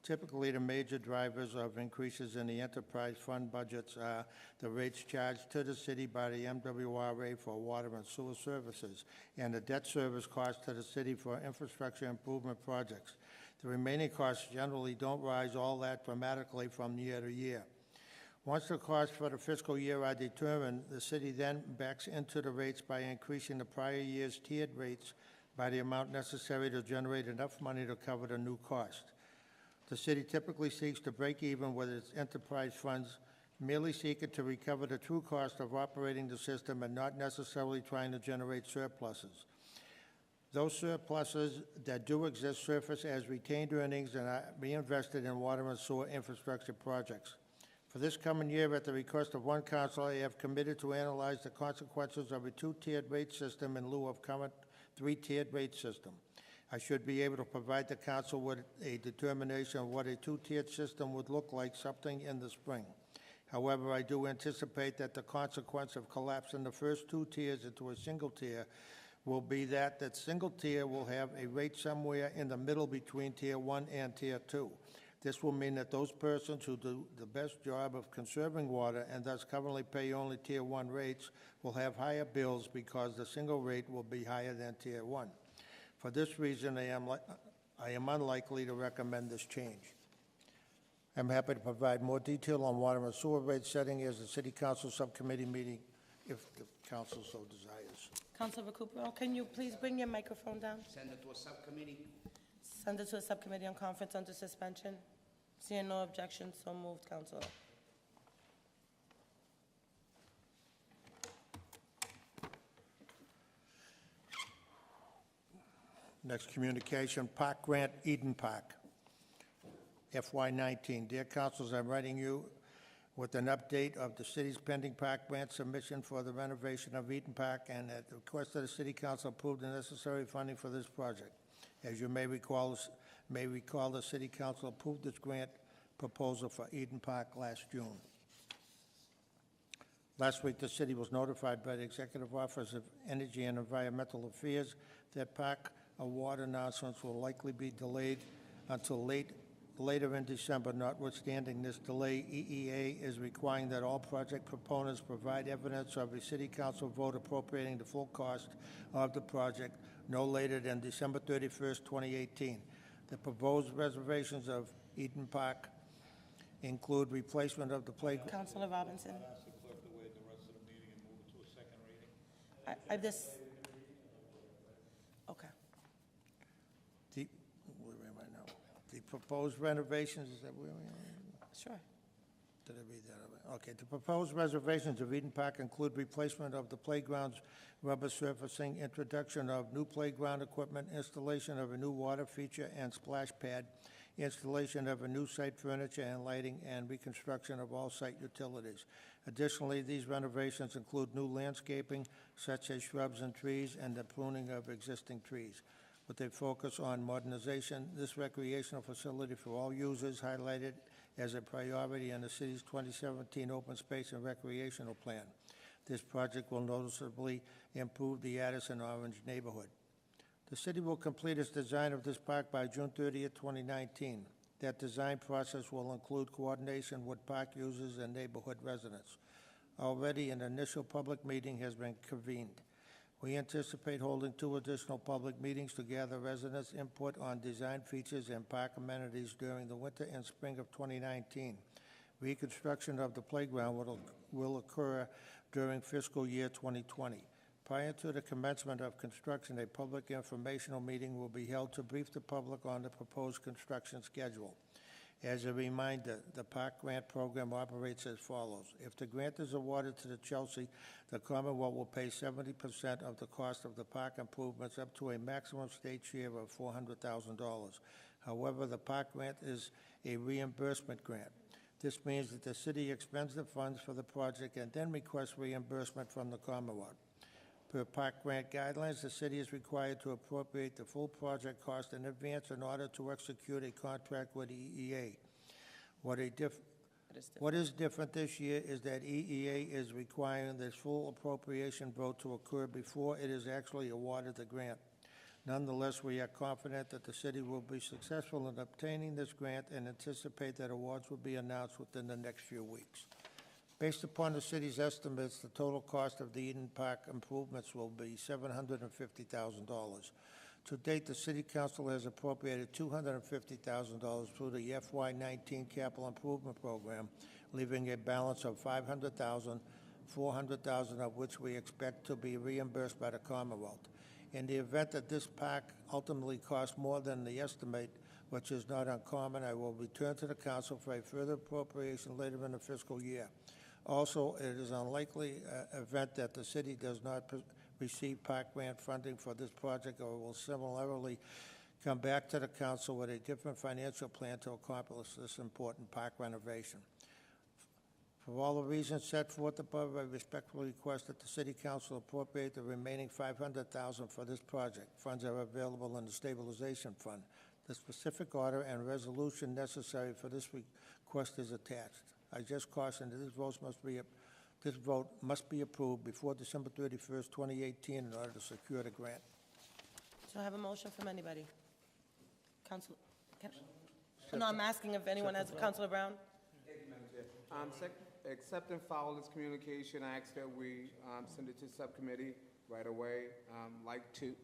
Typically, the major drivers of increases in the enterprise fund budgets are the rates charged to the city by the MWRA for water and sewer services and the debt service cost to the city for infrastructure improvement projects. The remaining costs generally don't rise all that dramatically from year to year. Once the costs for the fiscal year are determined, the city then backs into the rates by increasing the prior year's tiered rates by the amount necessary to generate enough money to cover the new cost. The city typically seeks to break even with its enterprise funds, merely seeking to recover the true cost of operating the system and not necessarily trying to generate surpluses. Those surpluses that do exist surface as retained earnings and are reinvested in water and sewer infrastructure projects. For this coming year, at the request of one council, I have committed to analyze the consequences of a 2-tiered rate system in lieu of current 3-tiered rate system. I should be able to provide the council with a determination of what a 2-tiered system would look like something in the spring. However, I do anticipate that the consequence of collapsing the first 2 tiers into a single tier will be that single tier will have a rate somewhere in the middle between Tier 1 and Tier 2. This will mean that those persons who do the best job of conserving water and thus currently pay only Tier 1 rates will have higher bills because the single rate will be higher than Tier 1. For this reason, I am unlikely to recommend this change. I'm happy to provide more detail on water and sewer rate setting as the City Council Subcommittee meeting, if the council so desires. Councilor Recupero, can you please bring your microphone down? Send it to a subcommittee. Send it to a subcommittee on conference under suspension. Seeing no objections, so moved, Councilor. Next communication, Park Grant, Eden Park, FY19. Dear councilors, I'm writing you with an update of the city's pending park grant submission for the renovation of Eden Park, and at the request of the city council approved the necessary funding for this project. As you may recall, the city council approved this grant proposal for Eden Park last June. Last week, the city was notified by the Executive Office of Energy and Environmental Affairs that park award announcements will likely be delayed until later in December. Notwithstanding this delay, EEA is requiring that all project proponents provide evidence of a city council vote appropriating the full cost of the project no later than December 31st, 2018. The proposed reservations of Eden Park include replacement of the playground. Councilor Robinson. I just, okay. Where am I now? The proposed renovations, is that where we are? Sure. Did I read that? Okay. The proposed reservations of Eden Park include replacement of the playground's rubber surfacing, introduction of new playground equipment, installation of a new water feature and splash pad, installation of a new site furniture and lighting, and reconstruction of all site utilities. Additionally, these renovations include new landscaping, such as shrubs and trees, and the pruning of existing trees. With a focus on modernization, this recreational facility for all users highlighted as a priority in the city's 2017 Open Space and Recreational Plan. This project will noticeably improve the Addison Orange neighborhood. The city will complete its design of this park by June 30th, 2019. That design process will include coordination with park users and neighborhood residents. Already, an initial public meeting has been convened. We anticipate holding 2 additional public meetings to gather residents' input on design features and park amenities during the winter and spring of 2019. Reconstruction of the playground will occur during fiscal year 2020. Prior to the commencement of construction, a public informational meeting will be held to brief the public on the proposed construction schedule. As a reminder, the park grant program operates as follows. If the grant is awarded to the Chelsea, the Commonwealth will pay 70% of the cost of the park improvements up to a maximum state share of $400,000. However, the park grant is a reimbursement grant. This means that the city expends the funds for the project and then requests reimbursement from the Commonwealth. Per park grant guidelines, the city is required to appropriate the full project cost in advance in order to execute a contract with EEA. What is different this year is that EEA is requiring this full appropriation vote to occur before it is actually awarded the grant. Nonetheless, we are confident that the city will be successful in obtaining this grant and anticipate that awards will be announced within the next few weeks. Based upon the city's estimates, the total cost of the Eden Park improvements will be $750,000. To date, the City Council has appropriated $250,000 through the FY19 Capital Improvement Program, leaving a balance of $500,000, $400,000 of which we expect to be reimbursed by the Commonwealth. In the event that this park ultimately costs more than the estimate, which is not uncommon, I will return to the Council for a further appropriation later in the fiscal year. Also, it is an unlikely event that the city does not receive park grant funding for this project or will similarly come back to the council with a different financial plan to accomplish this important park renovation. For all the reasons set forth above, I respectfully request that the City Council appropriate the remaining $500,000 for this project. Funds are available in the Stabilization Fund. The specific order and resolution necessary for this request is attached. I just caution that this vote must be approved before December 31st, 2018 in order to secure the grant. Do I have a motion from anybody? Council, no, I'm asking if anyone has, Councilor Brown? Thank you, Madam Chair. Accept and file this communication. I ask that we send it to subcommittee right away. Like to,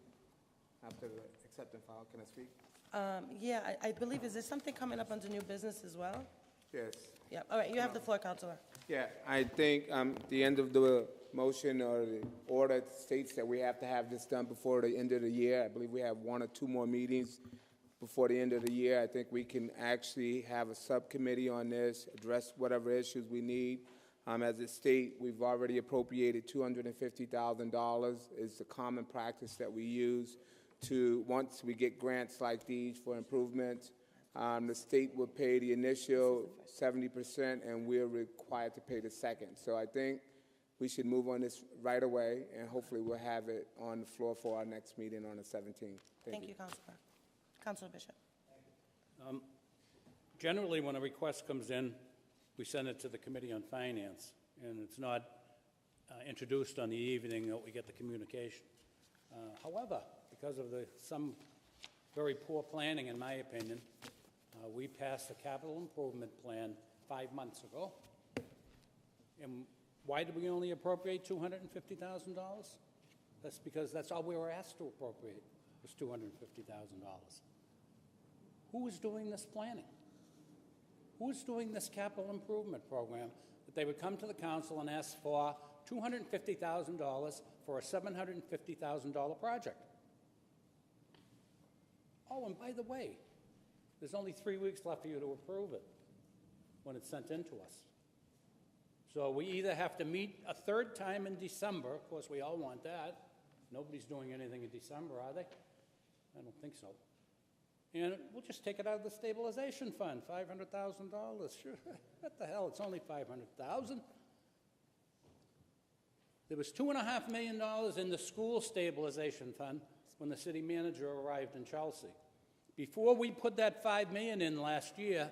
after the accept and file, can I speak? Yeah, I believe, is there something coming up under new business as well? Yes. Yeah, all right, you have the floor, Councilor. Yeah, I think the end of the motion or the order states that we have to have this done before the end of the year. I believe we have 1 or 2 more meetings before the end of the year. I think we can actually have a subcommittee on this, address whatever issues we need. As a state, we've already appropriated $250,000. It's the common practice that we use to, once we get grants like these for improvements, the state will pay the initial 70%, and we're required to pay the second. So I think we should move on this right away, and hopefully we'll have it on the floor for our next meeting on the 17th. Thank you, Councilor. Councilor Bishop. Generally, when a request comes in, we send it to the Committee on Finance, and it's not introduced on the evening that we get the communication. However, because of some very poor planning, in my opinion, we passed a capital improvement plan 5 months ago. And why did we only appropriate $250,000? That's because that's all we were asked to appropriate, was $250,000. Who is doing this planning? Who is doing this capital improvement program that they would come to the council and ask for $250,000 for a $750,000 project? Oh, and by the way, there's only 3 weeks left for you to approve it when it's sent in to us. So we either have to meet a 3rd time in December. Of course, we all want that. Nobody's doing anything in December, are they? I don't think so. And we'll just take it out of the stabilization fund, $500,000. Sure, what the hell? It's only $500,000. There was $2.5 million in the school stabilization fund when the city manager arrived in Chelsea. Before we put that $5 million in last year,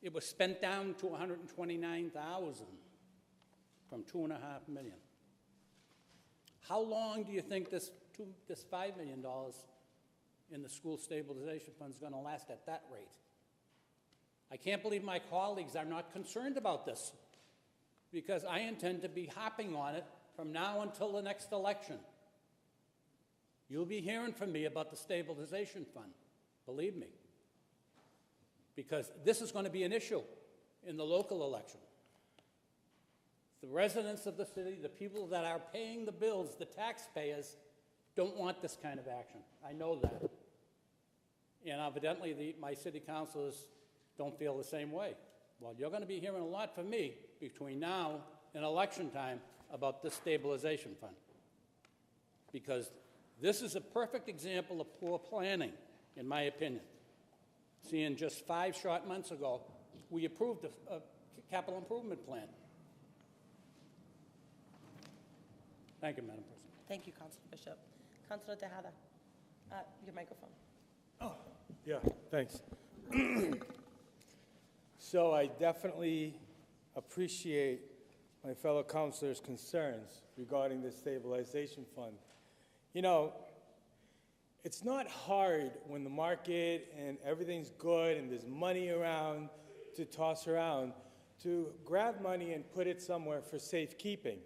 it was spent down to $129,000 from $2.5 million. How long do you think this $5 million in the school stabilization fund is going to last at that rate? I can't believe my colleagues are not concerned about this, because I intend to be hopping on it from now until the next election. You'll be hearing from me about the stabilization fund, believe me, because this is going to be an issue in the local election. The residents of the city, the people that are paying the bills, the taxpayers, don't want this kind of action. I know that. And evidently, my city councilors don't feel the same way. Well, you're going to be hearing a lot from me between now and election time about this stabilization fund, because this is a perfect example of poor planning, in my opinion. Seeing just 5 short months ago, we approved a capital improvement plan. Thank you, Madam President. Thank you, Councilor Bishop. Councilor Tejada, your microphone. Yeah, thanks. So I definitely appreciate my fellow councilors' concerns regarding this stabilization fund. You know, it's not hard when the market and everything's good and there's money around to toss around to grab money and put it somewhere for safekeeping.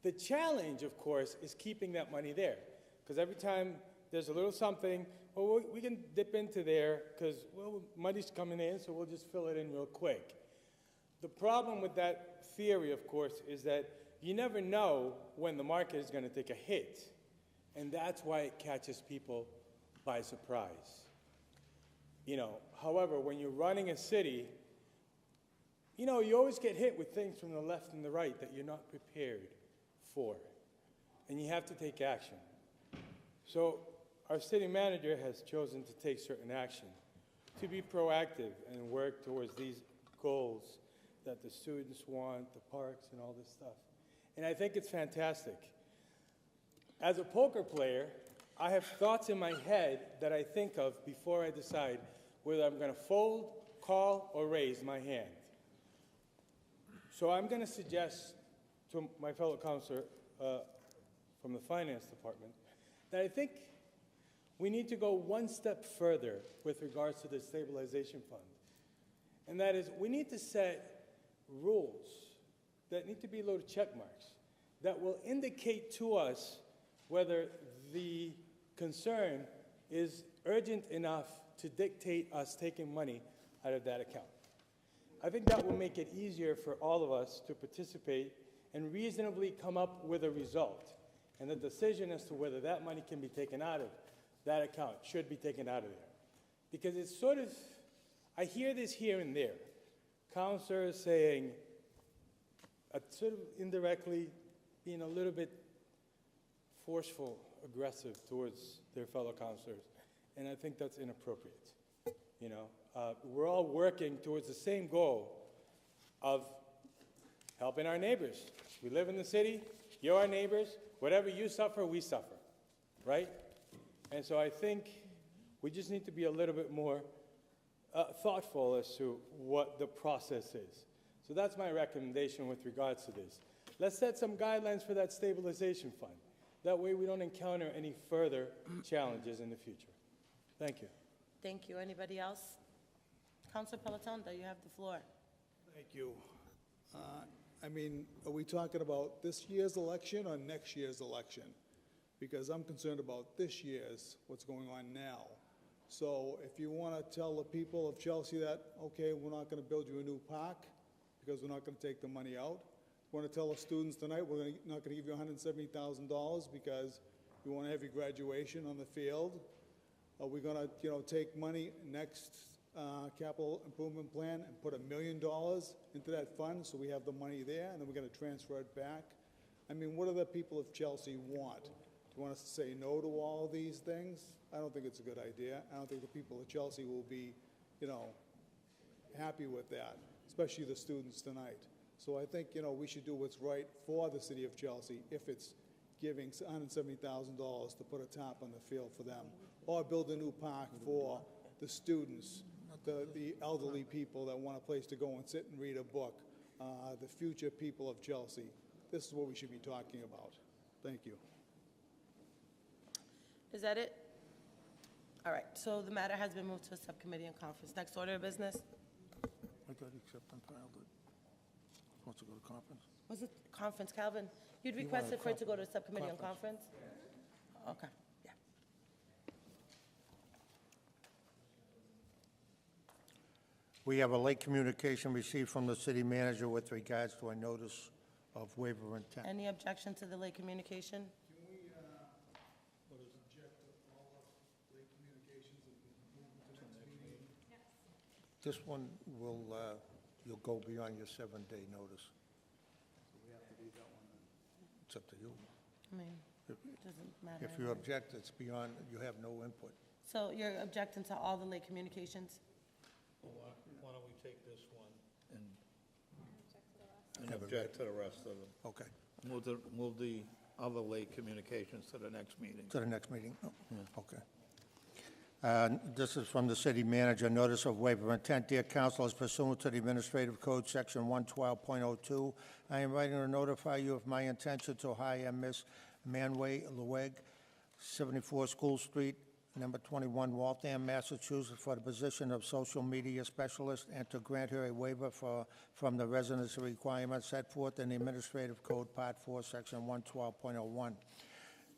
The challenge, of course, is keeping that money there, because every time there's a little something, well, we can dip into there because, well, money's coming in, so we'll just fill it in real quick. The problem with that theory, of course, is that you never know when the market is going to take a hit, and that's why it catches people by surprise. You know, however, when you're running a city, you know, you always get hit with things from the left and the right that you're not prepared for, and you have to take action. So our city manager has chosen to take certain action, to be proactive and work towards these goals that the students want, the parks and all this stuff. And I think it's fantastic. As a poker player, I have thoughts in my head that I think of before I decide whether I'm going to fold, call, or raise my hand. So I'm going to suggest to my fellow counselor from the finance department that I think we need to go one step further with regards to the stabilization fund. And that is, we need to set rules that need to be little check marks that will indicate to us whether the concern is urgent enough to dictate us taking money out of that account. I think that will make it easier for all of us to participate and reasonably come up with a result. And the decision as to whether that money can be taken out of that account should be taken out of there. Because it's sort of, I hear this here and there. Counselors saying, sort of indirectly being a little bit forceful, aggressive towards their fellow counselors. And I think that's inappropriate. You know, we're all working towards the same goal of helping our neighbors. We live in the city, you're our neighbors, whatever you suffer, we suffer, right? And so I think we just need to be a little bit more thoughtful as to what the process is. So that's my recommendation with regards to this. Let's set some guidelines for that stabilization fund. That way we don't encounter any further challenges in the future. Thank you. Thank you. Anybody else? Councilor Pelotonda, you have the floor. Thank you. I mean, are we talking about this year's election or next year's election? Because I'm concerned about this year's, what's going on now. So if you want to tell the people of Chelsea that, okay, we're not going to build you a new park because we're not going to take the money out. You want to tell the students tonight we're not going to give you $170,000 because we want to have your graduation on the field. Are we going to, take money next capital improvement plan and put $1 million into that fund so we have the money there, and then we're going to transfer it back? I mean, what do the people of Chelsea want? Do you want us to say no to all of these things? I don't think it's a good idea. I don't think the people of Chelsea will be, happy with that, especially the students tonight. So I think, we should do what's right for the city of Chelsea if it's giving $170,000 to put a top on the field for them, or build a new park for the students, the elderly people that want a place to go and sit and read a book, the future people of Chelsea. This is what we should be talking about. Thank you. Is that it? All right, so the matter has been moved to a subcommittee and conference. Next order of business. I thought he accepted and filed it. Wants to go to conference? Was it conference, Calvin? You'd You requested wanted for it to go to conference. subcommittee on conference? Okay, yeah. We have a late communication received from the city manager with regards to a notice of waiver of intent. Any objection to the late communication? This one will, you'll go beyond your 7-day notice. It's up to you. I mean, If- doesn't matter. If you object, it's beyond, you have no input. So you're objecting to all the late communications? Why don't we take this one and Have it object to the rest of them? Okay. Move the other late communications to the next meeting. To the next meeting? Oh, okay. This is from the city manager, notice of waiver of intent. Dear councilors, pursuant to the Administrative Code, Section 112.02, I am writing to notify you of my intention to hire Ms. Manway Lueg, 74 School Street, number 21, Waltham, Massachusetts, for the position of social media specialist, and to grant her a waiver from the residency requirements set forth in the Administrative Code, Part 4, Section 112.01.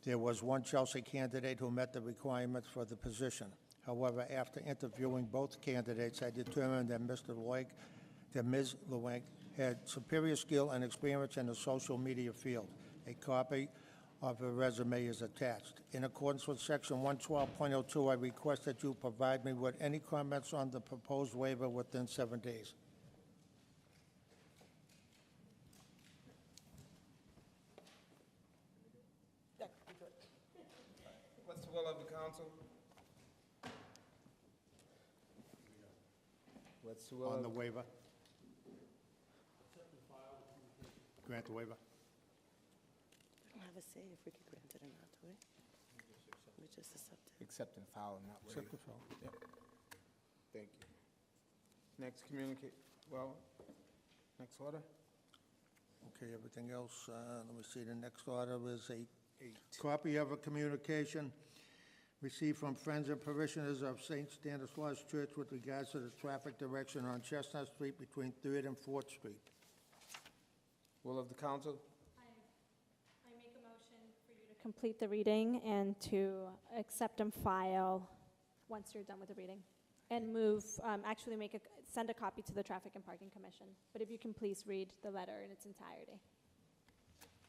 There was one Chelsea candidate who met the requirements for the position. However, after interviewing both candidates, I determined that Ms. Lueg had superior skill and experience in the social media field. A copy of her resume is attached. In accordance with Section 112.02, I request that you provide me with any comments on the proposed waiver within 7 days. What's the will of the council? What's the will On of the waiver? Grant the waiver? We don't have a say if we could grant it or not, do we? We just accept it. Accept and file, not waive. Accept and file. Yep. Thank you. Next next order? Okay, everything else, let me see, the next order is a copy of a communication received from friends and parishioners of St. Stanislaus Church with regards to the traffic direction on Chestnut Street between 3rd and 4th Street. Will of the council? I make a motion for you to complete the reading and to accept and file once you're done with the reading. And move, send a copy to the Traffic and Parking Commission. But if you can please read the letter in its entirety.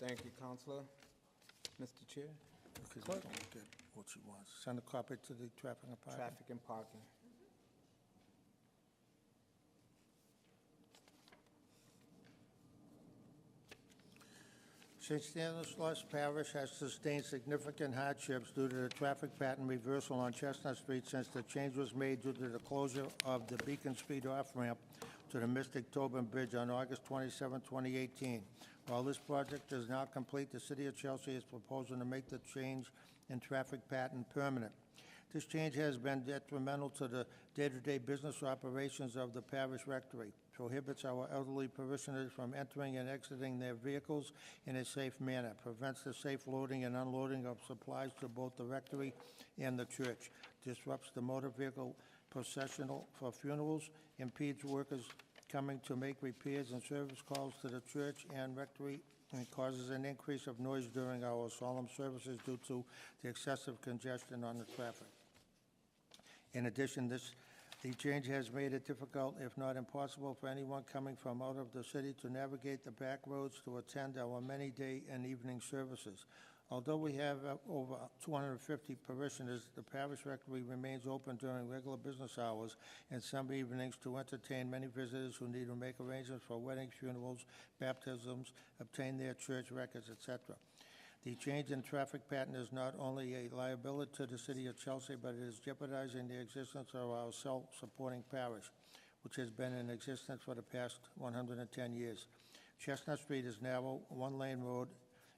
Thank you, Councilor. Mr. Chair? Because I don't get what she wants. Send a copy to the traffic and parking. Traffic and parking. St. Stanislaus Parish has sustained significant hardships due to the traffic pattern reversal on Chestnut Street since the change was made due to the closure of the Beacon Street off-ramp to the Mystic Tobin Bridge on August 27, 2018. While this project is now complete, the City of Chelsea is proposing to make the change in traffic pattern permanent. This change has been detrimental to the day-to-day business operations of the parish rectory, prohibits our elderly parishioners from entering and exiting their vehicles in a safe manner, prevents the safe loading and unloading of supplies to both the rectory and the church, disrupts the motor vehicle processional for funerals, impedes workers coming to make repairs and service calls to the church and rectory, and causes an increase of noise during our solemn services due to the excessive congestion on the traffic. In addition, the change has made it difficult, if not impossible, for anyone coming from out of the city to navigate the back roads to attend our many day and evening services. Although we have over 250 parishioners, the parish rectory remains open during regular business hours and some evenings to entertain many visitors who need to make arrangements for weddings, funerals, baptisms, obtain their church records, etc. The change in traffic pattern is not only a liability to the City of Chelsea, but it is jeopardizing the existence of our self-supporting parish, which has been in existence for the past 110 years. Chestnut Street is now a one-lane road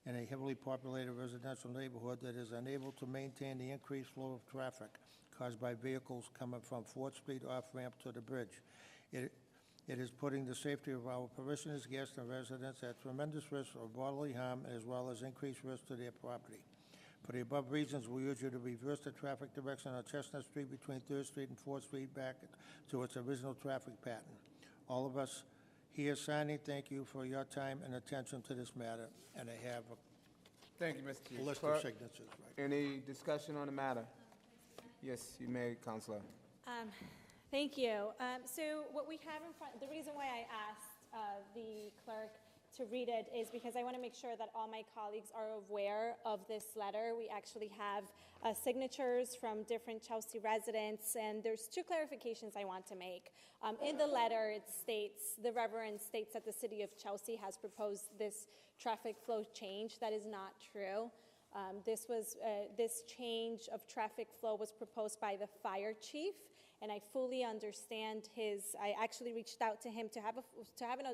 in a heavily populated residential neighborhood that is unable to maintain the increased flow of traffic caused by vehicles coming from 4th Street off-ramp to the bridge. It is putting the safety of our parishioners, guests, and residents at tremendous risk of bodily harm as well as increased risk to their property. For the above reasons, we urge you to reverse the traffic direction on Chestnut Street between 3rd Street and 4th Street back to its original traffic pattern. All of us here signing, thank you for your time and attention to this matter, and I have Thank you, Mr. Chief. a list Clerk, of signatures. Right. Any discussion on the matter? Yes, you may, Counselor. Thank you. So what we have in front, the reason why I asked the clerk to read it is because I want to make sure that all my colleagues are aware of this letter. We actually have signatures from different Chelsea residents, and there's two clarifications I want to make. In the letter, it states, the Reverend states that the city of Chelsea has proposed this traffic flow change. That is not true. This change of traffic flow was proposed by the fire chief, and I fully understand I actually reached out to him to have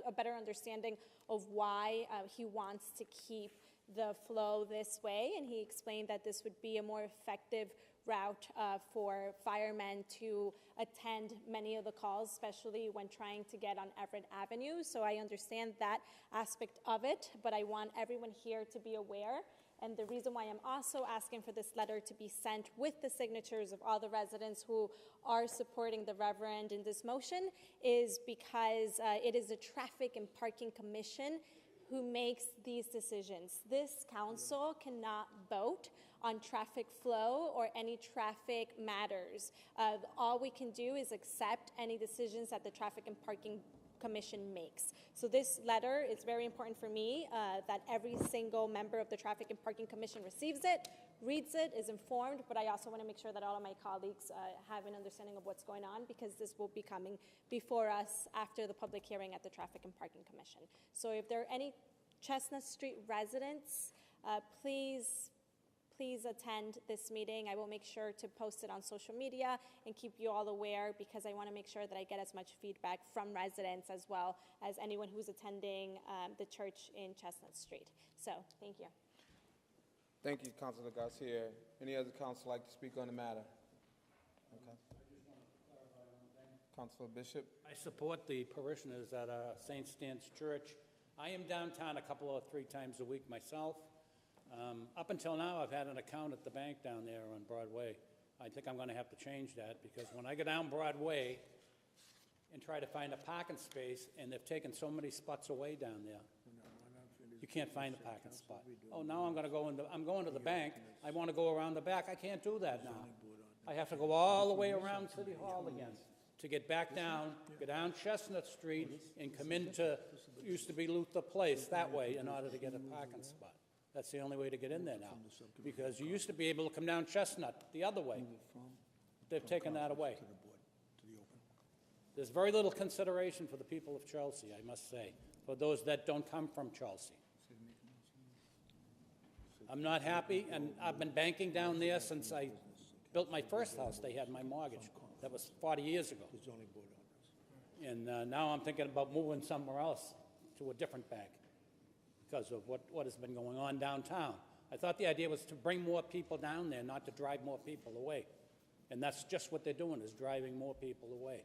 a better understanding of why he wants to keep the flow this way, and he explained that this would be a more effective route for firemen to attend many of the calls, especially when trying to get on Everett Avenue. So I understand that aspect of it, but I want everyone here to be aware. And the reason why I'm also asking for this letter to be sent with the signatures of all the residents who are supporting the Reverend in this motion is because it is the Traffic and Parking Commission who makes these decisions. This council cannot vote on traffic flow or any traffic matters. All we can do is accept any decisions that the Traffic and Parking Commission makes. So this letter is very important for me that every single member of the Traffic and Parking Commission receives it, reads it, is informed, but I also want to make sure that all of my colleagues have an understanding of what's going on because this will be coming before us after the public hearing at the Traffic and Parking Commission. So if there are any Chestnut Street residents, please attend this meeting. I will make sure to post it on social media and keep you all aware because I want to make sure that I get as much feedback from residents as well as anyone who's attending the church in Chestnut Street. So, thank you. Thank you, Councilor Garcia. Any other council like to speak on the matter? Okay. Councilor Bishop? I support the parishioners at St. Stan's Church. I am downtown a couple or three times a week myself. Up until now, I've had an account at the bank down there on Broadway. I think I'm going to have to change that because when I go down Broadway and try to find a parking space, and they've taken so many spots away down there, you can't find a parking spot. Oh, now I'm going to the bank. I want to go around the back. I can't do that now. I have to go all the way around City Hall again to get back down, go down Chestnut Street, and come into, used to be Luther Place, that way in order to get a parking spot. That's the only way to get in there now, because you used to be able to come down Chestnut the other way. They've taken that away. There's very little consideration for the people of Chelsea, I must say, for those that don't come from Chelsea. I'm not happy, and I've been banking down there since I built my first house. They had my mortgage. That was 40 years ago. And now I'm thinking about moving somewhere else to a different bank because of what has been going on downtown. I thought the idea was to bring more people down there, not to drive more people away. And that's just what they're doing, is driving more people away.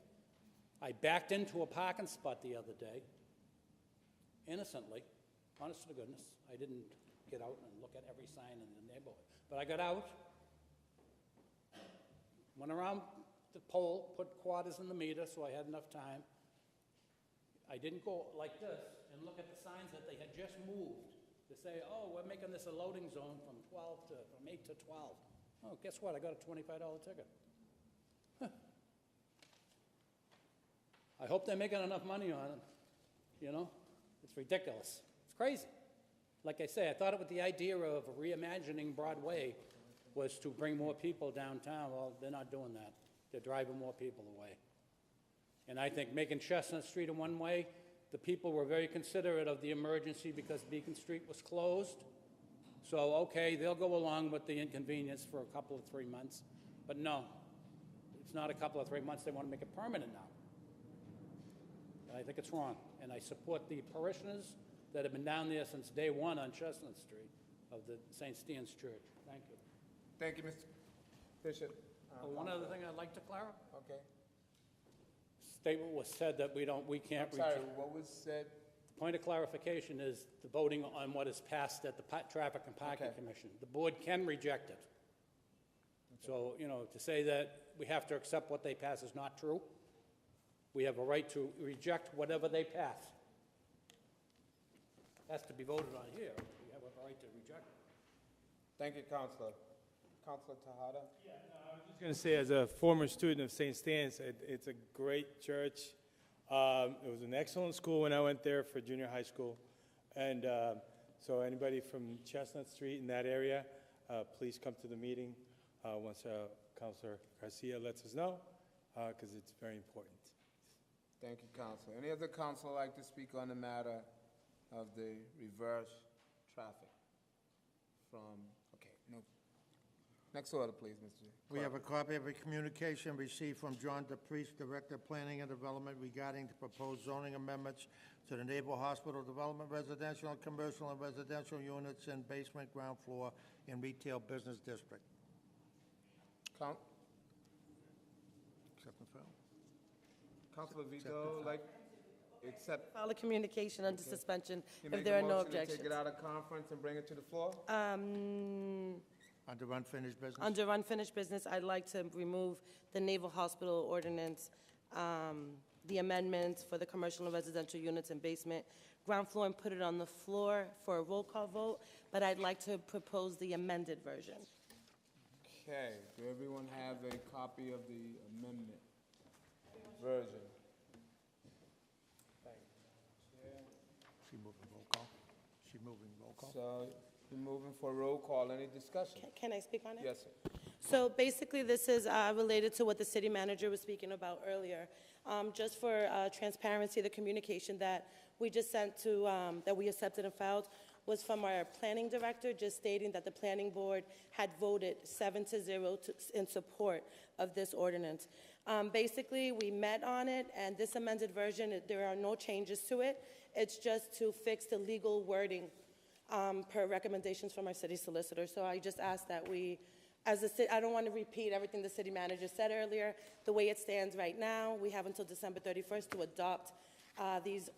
I backed into a parking spot the other day, innocently, honest to goodness. I didn't get out and look at every sign in the neighborhood. But I got out, went around the pole, put quarters in the meter so I had enough time. I didn't go like this and look at the signs that they had just moved to say, oh, we're making this a loading zone from 8 to 12. Oh, guess what? I got a $25 ticket. Huh. I hope they're making enough money on it. You know, it's ridiculous. It's crazy. Like I say, I thought it was the idea of reimagining Broadway was to bring more people downtown. Well, they're not doing that. They're driving more people away. And I think making Chestnut Street in one way, the people were very considerate of the emergency because Beacon Street was closed. So, okay, they'll go along with the inconvenience for a couple of 3 months. But no, it's not a couple of 3 months. They want to make it permanent now. And I think it's wrong. And I support the parishioners that have been down there since day one on Chestnut Street of the St. Stan's Church. Thank you. Thank you, Mr. Bishop. One other thing I'd like to clarify. Okay. Statement was said that we can't. I'm sorry, what was said? The point of clarification is the voting on what is passed at the Traffic and Parking Commission. The board can reject it. So, you know, to say that we have to accept what they pass is not true. We have a right to reject whatever they pass. Has to be voted on here. We have a right to reject it. Thank you, Counselor. Counselor Tahada? I was just going to say, as a former student of St. Stan's, it's a great church. It was an excellent school when I went there for junior high school. And so anybody from Chestnut Street in that area, please come to the meeting once Counselor Garcia lets us know, because it's very important. Thank you, Counselor. Any other counselor like to speak on the matter of the reverse traffic from, okay, no. Next order, please, Mr. We have a copy of a communication received from John DePriest, Director of Planning and Development, regarding the proposed zoning amendments to the Naval Hospital Development Residential and Commercial and Residential Units in basement, ground floor, in Retail Business District. Accept and file. Counselor Vito, like, accept. File a communication under suspension You if make there a are no motion to objections. take it out of conference and bring it to the floor? Under unfinished business? Under unfinished business, I'd like to remove the Naval Hospital Ordinance, the amendments for the commercial and residential units and basement, ground floor, and put it on the floor for a roll call vote, but I'd like to propose the amended version. Okay, do everyone have a copy of the amendment version? She moving roll call? She moving roll call? So, we're moving for roll call. Any discussion? Can I speak on it? Yes, sir. So basically, this is related to what the city manager was speaking about earlier. Just for transparency, the communication that we just sent to, that we accepted and filed was from our planning director, just stating that the planning board had voted 7-0 in support of this ordinance. Basically, we met on it, and this amended version, there are no changes to it. It's just to fix the legal wording per recommendations from our city solicitor. So I just ask that we, as a city, I don't want to repeat everything the city manager said earlier. The way it stands right now, we have until December 31st to adopt these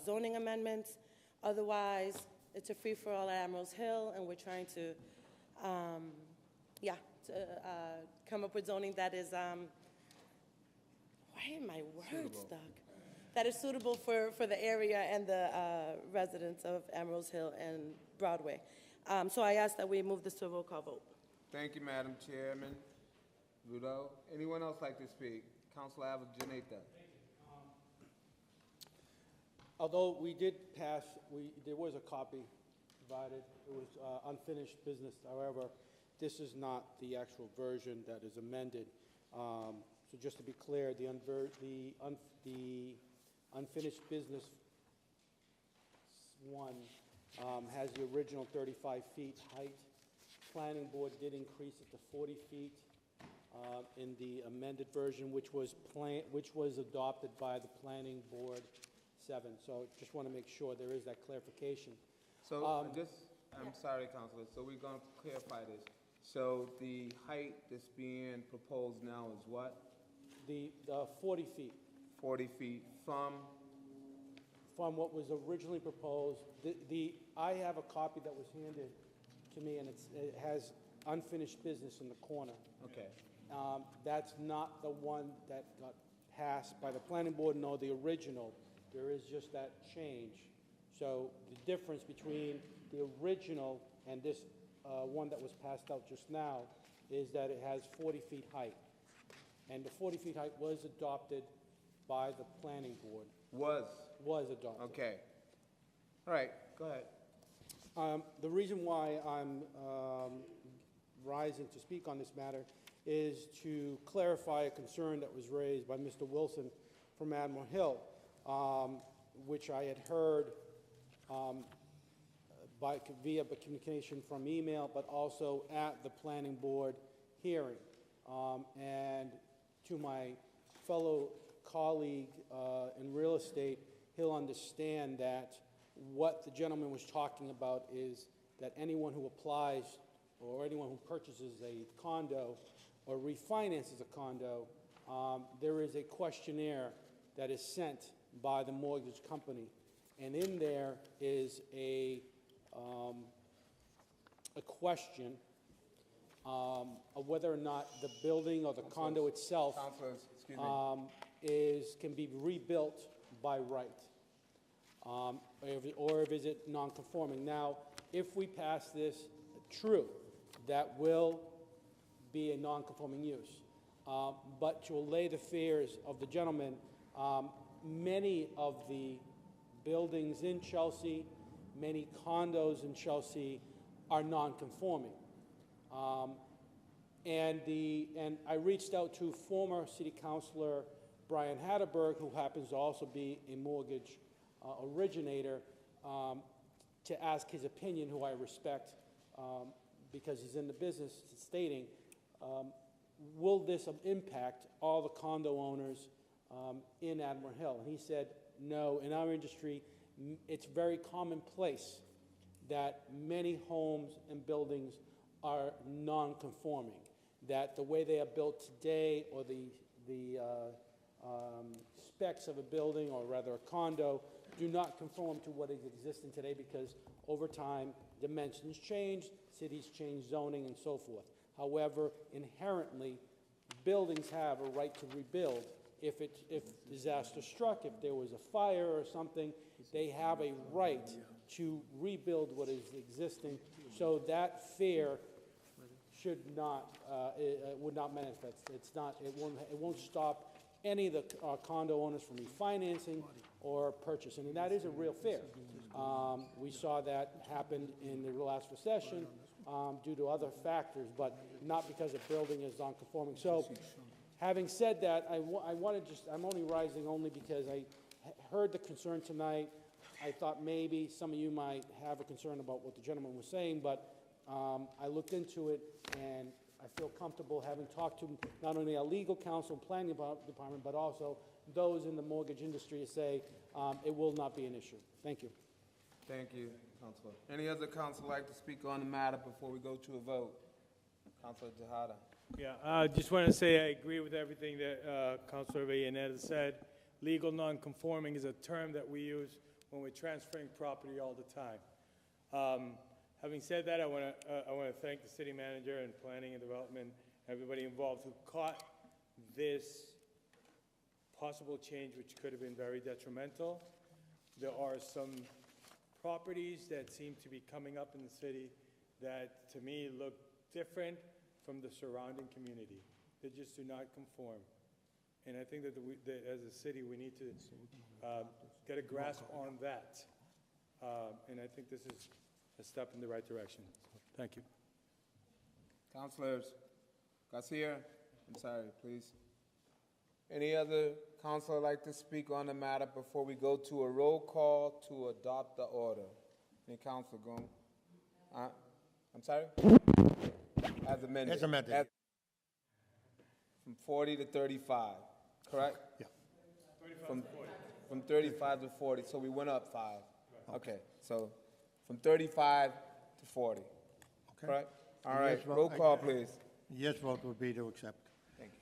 zoning amendments. Otherwise, it's a free-for-all at Admirals Hill, and we're trying to, come up with zoning that is, why are my words stuck? That is suitable for the area and the residents of Admirals Hill and Broadway. So I ask that we move this to a roll call vote. Thank you, Madam Chairman. Rudo, anyone else like to speak? Councilor Avellaneda. Although we did pass, there was a copy provided. It was unfinished business. However, this is not the actual version that is amended. So just to be clear, the unfinished business one has the original 35 feet height. Planning board did increase it to 40 feet in the amended version, which was adopted by the planning board 7. So just want to make sure there is that clarification. So I'm sorry, Councilor, so we're going to clarify this. So the height that's being proposed now is what? The 40 feet. 40 feet from? From what was originally proposed. I have a copy that was handed to me, and it has unfinished business in the corner. Okay. That's not the one that got passed by the planning board, no, the original. There is just that change. So the difference between the original and this one that was passed out just now is that it has 40 feet height. And the 40 feet height was adopted by the planning board. Was adopted. Okay. All right, go ahead. The reason why I'm rising to speak on this matter is to clarify a concern that was raised by Mr. Wilson from Admiral Hill, which I had heard via communication from email, but also at the planning board hearing. And to my fellow colleague in real estate, he'll understand that what the gentleman was talking about is that anyone who applies or anyone who purchases a condo or refinances a condo, there is a questionnaire that is sent by the mortgage company. And in there is a question of whether or not the building or the condo itself can be rebuilt by right, or is it non-conforming? Now, if we pass this, true, that will be a non-conforming use. But to allay the fears of the gentleman, many of the buildings in Chelsea, many condos in Chelsea are non-conforming. And I reached out to former city councilor Brian Hatterberg, who happens to also be a mortgage originator, to ask his opinion, who I respect because he's in the business, stating, will this impact all the condo owners in Admiral Hill? And he said, no, in our industry, it's very commonplace that many homes and buildings are non-conforming, that the way they are built today, or the specs of a building, or rather a condo, do not conform to what is existing today, because over time, dimensions change, cities change zoning, and so forth. However, inherently, buildings have a right to rebuild. If disaster struck, if there was a fire or something, they have a right to rebuild what is existing. So that fear should not, would not manifest. It's not, it won't stop any of the condo owners from refinancing or purchasing, and that is a real fear. We saw that happen in the last recession due to other factors, but not because a building is non-conforming. So, having said that, I'm only rising only because I heard the concern tonight. I thought maybe some of you might have a concern about what the gentleman was saying, but I looked into it, and I feel comfortable having talked to not only our legal counsel and planning department, but also those in the mortgage industry to say it will not be an issue. Thank you. Thank you, Councilor. Any other council like to speak on the matter before we go to a vote? Councilor Tejada. Yeah, I just want to say I agree with everything that Councilor Villaneda said. Legal non-conforming is a term that we use when we're transferring property all the time. Having said that, I want to thank the city manager and planning and development, everybody involved who caught this possible change, which could have been very detrimental. There are some properties that seem to be coming up in the city that, to me, look different from the surrounding community. They just do not conform. And I think that, that as a city, we need to get a grasp on that. And I think this is a step in the right direction. Thank you. Councilors Garcia, I'm sorry, please. Any other councilor like to speak on the matter before we go to a roll call to adopt the order? Any councilor going? I'm sorry? As amended. As amended. From 40 to 35, correct? Yeah. From 35 to 40, so we went up 5. Okay, so from 35 to 40, correct? All right, Yes vote. roll call, please. Yes vote would be to accept. Thank you.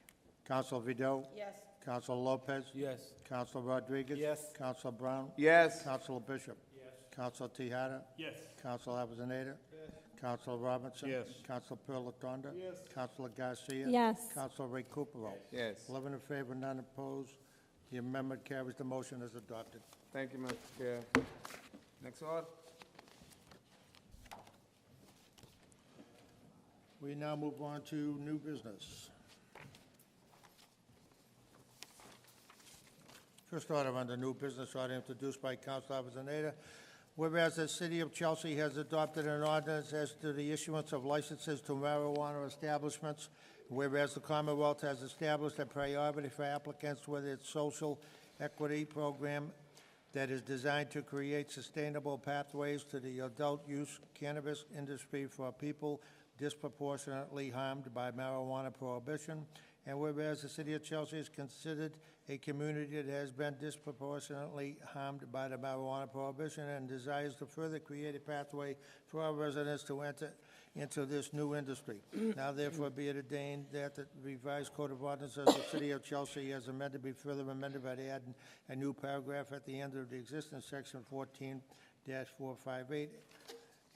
Councilor Vido? Yes. Councilor Lopez? Yes. Councilor Rodriguez? Yes. Councilor Brown? Yes. Councilor Bishop? Yes. Councilor Tejada? Yes. Councilor Avellaneda? Yes. Councilor Robinson? Yes. Councilor Pilatanda? Yes. Councilor Garcia? Yes. Councilor Ray Cooperall? Yes. 11 in favor, none opposed. The amendment carries. The motion is adopted. Thank you, Mr. Chair. Next order. We now move on to new business. First order under new business, order introduced by Councilor Avellaneda. Whereas the City of Chelsea has adopted an ordinance as to the issuance of licenses to marijuana establishments, whereas the Commonwealth has established a priority for applicants with its social equity program that is designed to create sustainable pathways to the adult-use cannabis industry for people disproportionately harmed by marijuana prohibition, and whereas the City of Chelsea is considered a community that has been disproportionately harmed by the marijuana prohibition and desires to further create a pathway for our residents to enter into this new industry. Now therefore be it ordained that the revised Code of Ordinances of the City of Chelsea as amended be further amended by adding a new paragraph at the end of the existing section 14-458,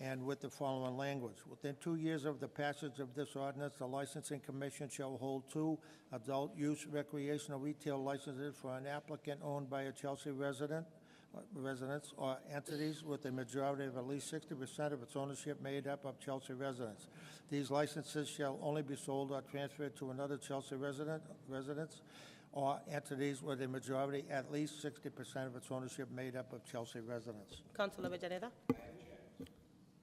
and with the following language. Within 2 years of the passage of this ordinance, the Licensing Commission shall hold 2 adult-use recreational retail licenses for an applicant owned by a Chelsea residents or entities with a majority of at least 60% of its ownership made up of Chelsea residents. These licenses shall only be sold or transferred to another Chelsea residents or entities with a majority at least 60% of its ownership made up of Chelsea residents. Councilor Avellaneda?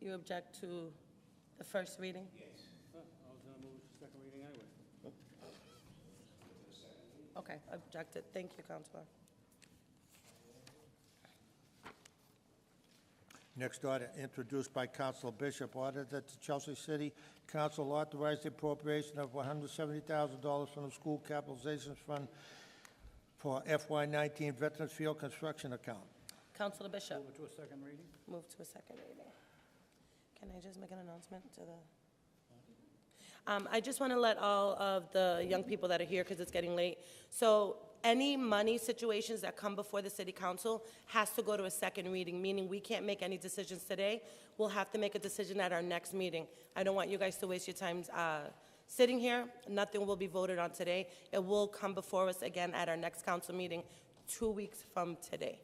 You object to the first reading? I was going to move to second reading anyway. Okay, objected. Thank you, Councilor. Next order, introduced by Councilor Bishop, order that the Chelsea City Council authorize the appropriation of $170,000 from the School Capitalization Fund for FY19 Veterans Field Construction Account. Councilor Bishop? Move it to a second reading? Move to a second reading. Can I just make an announcement to the... I just want to let all of the young people that are here, because it's getting late, so any money situations that come before the city council has to go to a second reading, meaning we can't make any decisions today. We'll have to make a decision at our next meeting. I don't want you guys to waste your time sitting here. Nothing will be voted on today. It will come before us again at our next council meeting 2 weeks from today.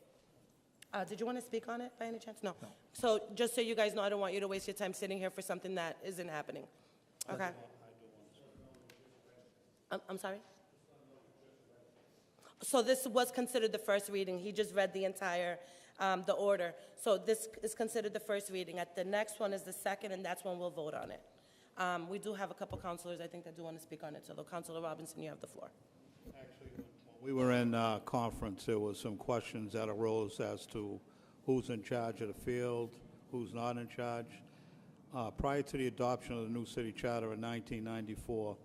Did you want to speak on it by any chance? No. So just so you guys know, I don't want you to waste your time sitting here for something that isn't happening. Okay? I'm sorry? So this was considered the first reading. He just read the entire, the order. So this is considered the first reading. At the next one is the second, and that's when we'll vote on it. We do have a couple councilors, I think, that do want to speak on it. So, Councilor Robinson, you have the floor. Actually, when we were in conference, there was some questions that arose as to who's in charge of the field, who's not in charge. Prior to the adoption of the new city charter in 1994,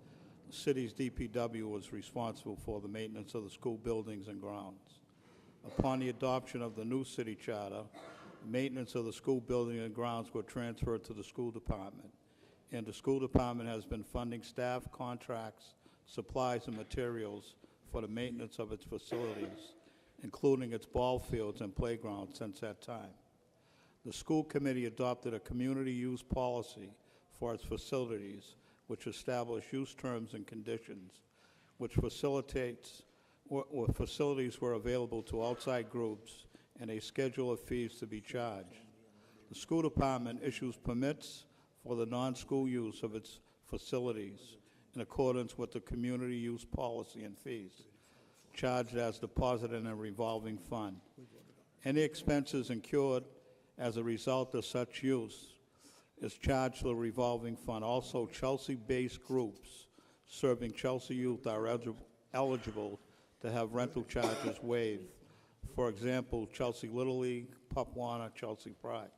the city's DPW was responsible for the maintenance of the school buildings and grounds. Upon the adoption of the new city charter, maintenance of the school building and grounds were transferred to the school department, and the school department has been funding staff, contracts, supplies, and materials for the maintenance of its facilities, including its ball fields and playgrounds since that time. The school committee adopted a community use policy for its facilities, which established use terms and conditions, which facilitates or facilities were available to outside groups and a schedule of fees to be charged. The school department issues permits for the non-school use of its facilities in accordance with the community use policy and fees, charged as deposited in a revolving fund. Any expenses incurred as a result of such use is charged to the revolving fund. Also, Chelsea-based groups serving Chelsea youth are eligible to have rental charges waived. For example, Chelsea Little League, Pup Warner, Chelsea Pride.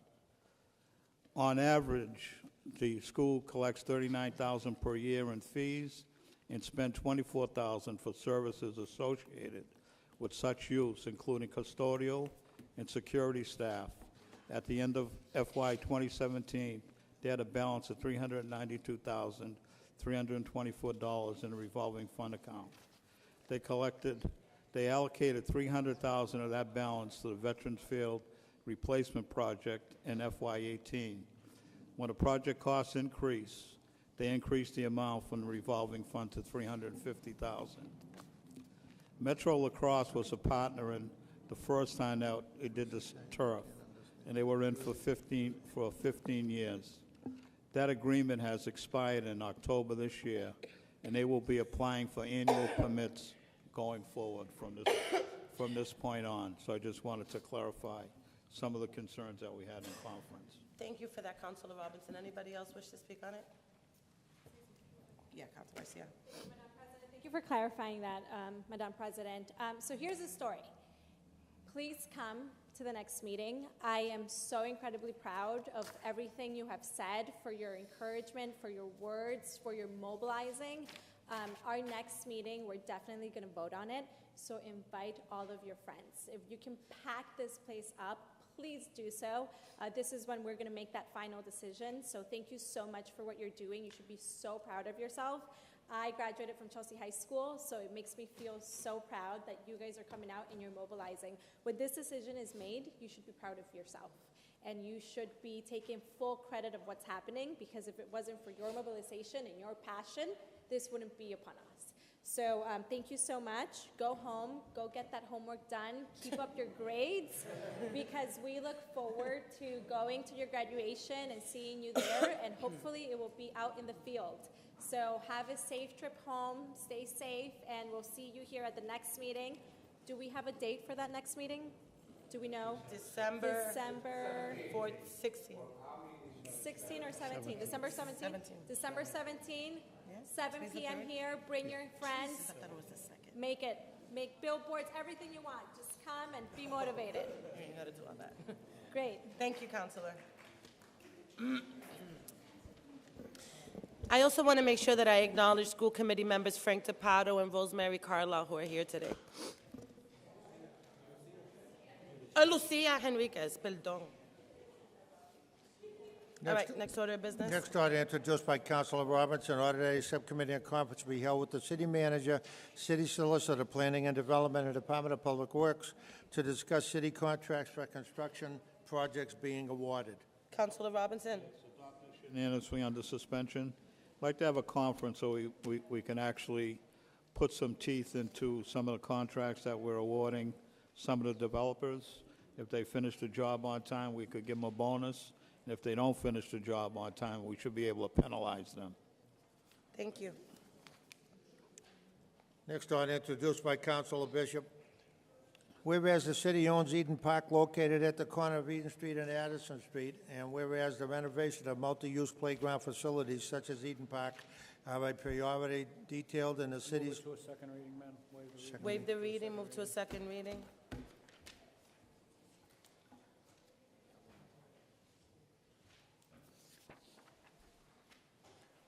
On average, the school collects $39,000 per year in fees and spends $24,000 for services associated with such use, including custodial and security staff. At the end of FY 2017, they had a balance of $392,324 in a revolving fund account. They allocated $300,000 of that balance to the Veterans Field Replacement Project in FY 18. When the project costs increase, they increased the amount from the revolving fund to $350,000. Metro Lacrosse was a partner in the first time that they did this turf, and they were in for 15 years. That agreement has expired in October this year, and they will be applying for annual permits going forward from this point on. So I just wanted to clarify some of the concerns that we had in conference. Thank you for that, Councilor Robinson. Anybody else wish to speak on it? Yeah, Councilor Garcia. Madam President, thank you for clarifying that, Madam President. So here's the story. Please come to the next meeting. I am so incredibly proud of everything you have said, for your encouragement, for your words, for your mobilizing. Our next meeting, we're definitely going to vote on it, so invite all of your friends. If you can pack this place up, please do so. This is when we're going to make that final decision, so thank you so much for what you're doing. You should be so proud of yourself. I graduated from Chelsea High School, so it makes me feel so proud that you guys are coming out and you're mobilizing. When this decision is made, you should be proud of yourself. and you should be taking full credit of what's happening, because if it wasn't for your mobilization and your passion, this wouldn't be upon us. So thank you so much. Go home, go get that homework done, keep up your grades, because we look forward to going to your graduation and seeing you there, and hopefully it will be out in the field. So have a safe trip home, stay safe, and we'll see you here at the next meeting. Do we have a date for that next meeting? Do we know? December 16 or 17? December 17? 17. December 17, 7 Today's the p.m. third? here. Bring your friends. Jesus, I thought it was the second. Make it. Make billboards, everything you want. Just come and be motivated. You gotta do all that. Great. Thank you, Counselor. I also want to make sure that I acknowledge school committee members Frank Tapato and Rosemary Carlisle, who are here today. Lucia Henriquez, perdón. All right, next order of business. Next order introduced by Councilor Robinson, order that a subcommittee and conference be held with the city manager, city solicitor, planning and development, and Department of Public Works to discuss city contracts for construction projects being awarded. Councilor Robinson. Unanimously under suspension. I'd like to have a conference so we can actually put some teeth into some of the contracts that we're awarding some of the developers. If they finish the job on time, we could give them a bonus. And if they don't finish the job on time, we should be able to penalize them. Thank you. Next order introduced by Councilor Bishop. Whereas the city owns Eden Park located at the corner of Eden Street and Addison Street, and whereas the renovation of multi-use playground facilities such as Eden Park are a priority detailed in the city's... Move it to a second reading, Madam. Waive the reading. Waive the reading, move to a second reading.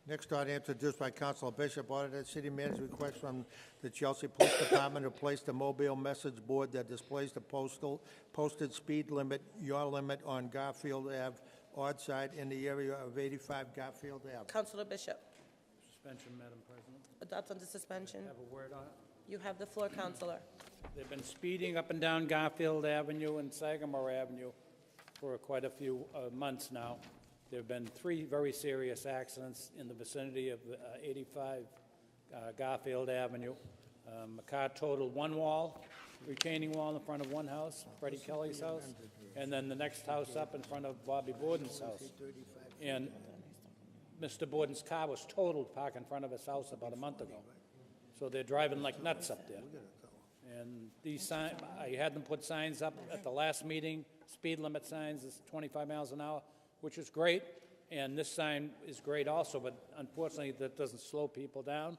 Next order introduced by Councilor Bishop, order that city manager request from the Chelsea Police Department to place the mobile message board that displays the posted speed limit, your limit on Garfield Ave, odd side in the area of 85 Garfield Ave. Councilor Bishop. Suspension, Madam President. Adopt under suspension. Have a word on it. You have the floor, Counselor. They've been speeding up and down Garfield Avenue and Sagamore Avenue for quite a few months now. There have been 3 very serious accidents in the vicinity of 85 Garfield Avenue. A car totaled one wall, retaining wall in front of one house, Freddie Kelly's house, and then the next house up in front of Bobby Borden's house. And Mr. Borden's car was totaled parked in front of his house about a month ago. So they're driving like nuts up there. And these signs, I had them put signs up at the last meeting, speed limit signs is 25 miles an hour, which is great, and this sign is great also, but unfortunately, that doesn't slow people down.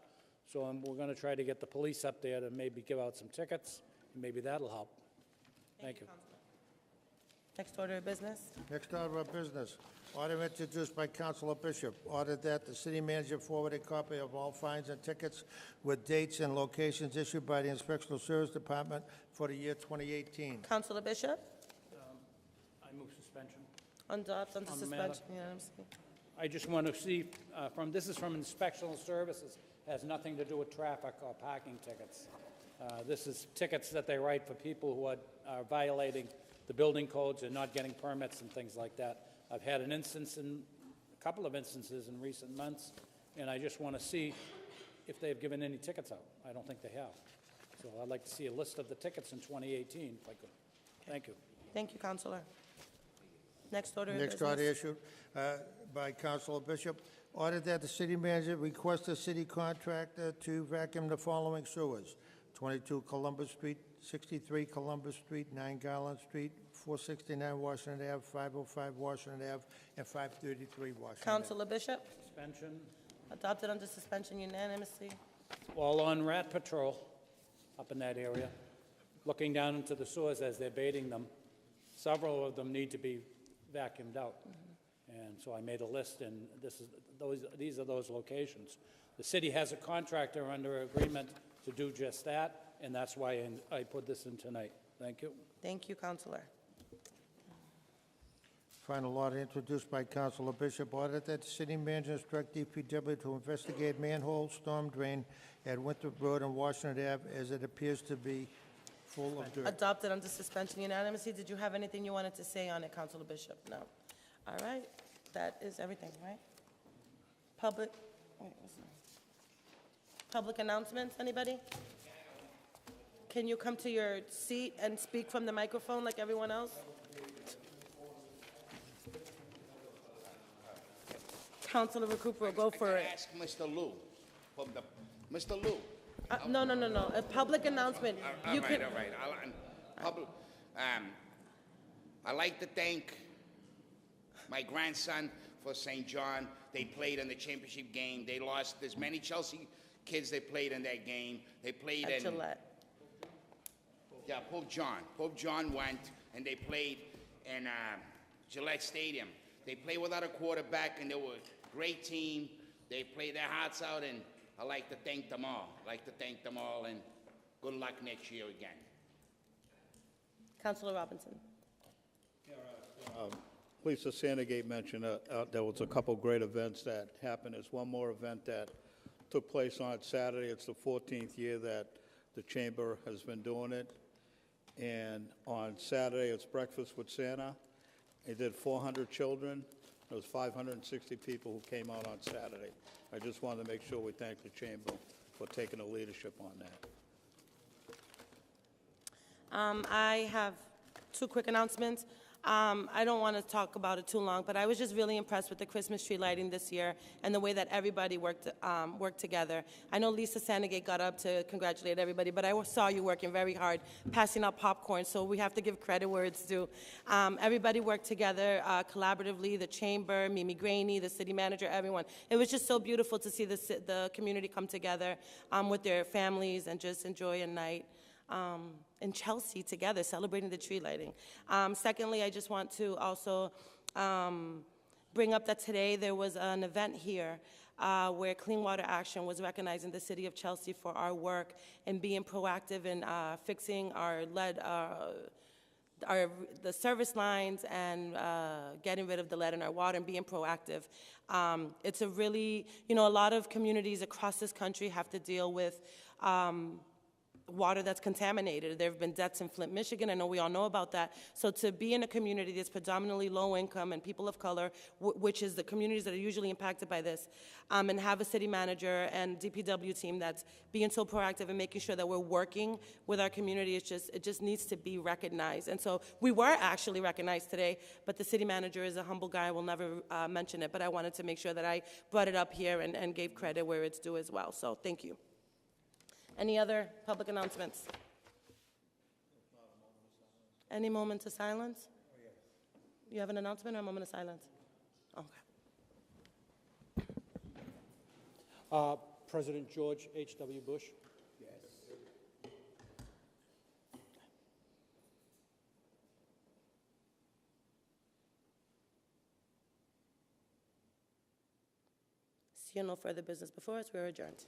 So we're going to try to get the police up there to maybe give out some tickets, and maybe that'll help. Thank you. Next order of business. Next order of business, order introduced by Councilor Bishop, order that the city manager forward a copy of all fines and tickets with dates and locations issued by the Inspectional Service Department for the year 2018. Councilor Bishop. I move suspension. Adopt under On the matter. suspension unanimously. I just want to see, this is from Inspectional Services, has nothing to do with traffic or parking tickets. This is tickets that they write for people who are violating the building codes and not getting permits and things like that. I've had a couple of instances in recent months, and I just want to see if they've given any tickets out. I don't think they have. So I'd like to see a list of the tickets in 2018, if I could. Thank you. Thank you, Counselor. Next order of Next business. order issued by Councilor Bishop, order that the city manager request a city contractor to vacuum the following sewers: 22 Columbus Street, 63 Columbus Street, 9 Garland Street, 469 Washington Ave, 505 Washington Ave, and 533 Washington Ave. Councilor Bishop. Suspension. Adopted under suspension unanimously. All on rat patrol up in that area, looking down into the sewers as they're baiting them. Several of them need to be vacuumed out. And so I made a list, and these are those locations. The city has a contractor under agreement to do just that, and that's why I put this in tonight. Thank you. Thank you, Counselor. Final order introduced by Councilor Bishop, order that the city manager instruct DPW to investigate manhole storm drain at Winthrop Road and Washington Ave as it appears to be full of dirt. Adopted under suspension unanimously. Did you have anything you wanted to say on it, Councilor Bishop? No. All right, that is everything, right? Public, wait, what's that? Public announcements, anybody? Can you come to your seat and speak from the microphone like everyone else? Councilor Recupero, go for it. Ask Mr. Lou, from the, Mr. Lou. No, a public announcement. All You right, can. all right. I'd like to thank my grandson for St. John. They played in the championship game. They lost. There's many Chelsea kids that played in that game. They played At in... Gillette. Yeah, Pope John. Pope John went, and they played in Gillette Stadium. They played without a quarterback, and they were a great team. They played their hearts out, and I'd like to thank them all. And good luck next year again. Councilor Robinson. Lisa Sandegate mentioned there was a couple great events that happened. There's one more event that took place on Saturday. It's the 14th year that the Chamber has been doing it. And on Saturday, it's Breakfast with Santa. They did 400 children. There was 560 people who came out on Saturday. I just wanted to make sure we thank the Chamber for taking the leadership on that. I have two quick announcements. I don't want to talk about it too long, but I was just really impressed with the Christmas tree lighting this year and the way that everybody worked together. I know Lisa Sandegate got up to congratulate everybody, but I saw you working very hard, passing out popcorn, so we have to give credit where it's due. Everybody worked together collaboratively, the Chamber, Mimi Graney, the city manager, everyone. It was just so beautiful to see the community come together with their families and just enjoy a night in Chelsea together, celebrating the tree lighting. Secondly, I just want to also bring up that today there was an event here where Clean Water Action was recognizing the city of Chelsea for our work in being proactive in fixing our lead, the service lines and getting rid of the lead in our water and being proactive. It's a really, a lot of communities across this country have to deal with water that's contaminated. There have been deaths in Flint, Michigan. I know we all know about that. So to be in a community that's predominantly low income and people of color, which is the communities that are usually impacted by this, and have a city manager and DPW team that's being so proactive and making sure that we're working with our community, it just needs to be recognized. And so we were actually recognized today, but the city manager is a humble guy. I will never mention it, but I wanted to make sure that I brought it up here and gave credit where it's due as well. So thank you. Any other public announcements? Any moment of silence? You have an announcement or a moment of silence? Okay. President George H.W. Bush. Seeing no further business before us, we are adjourned.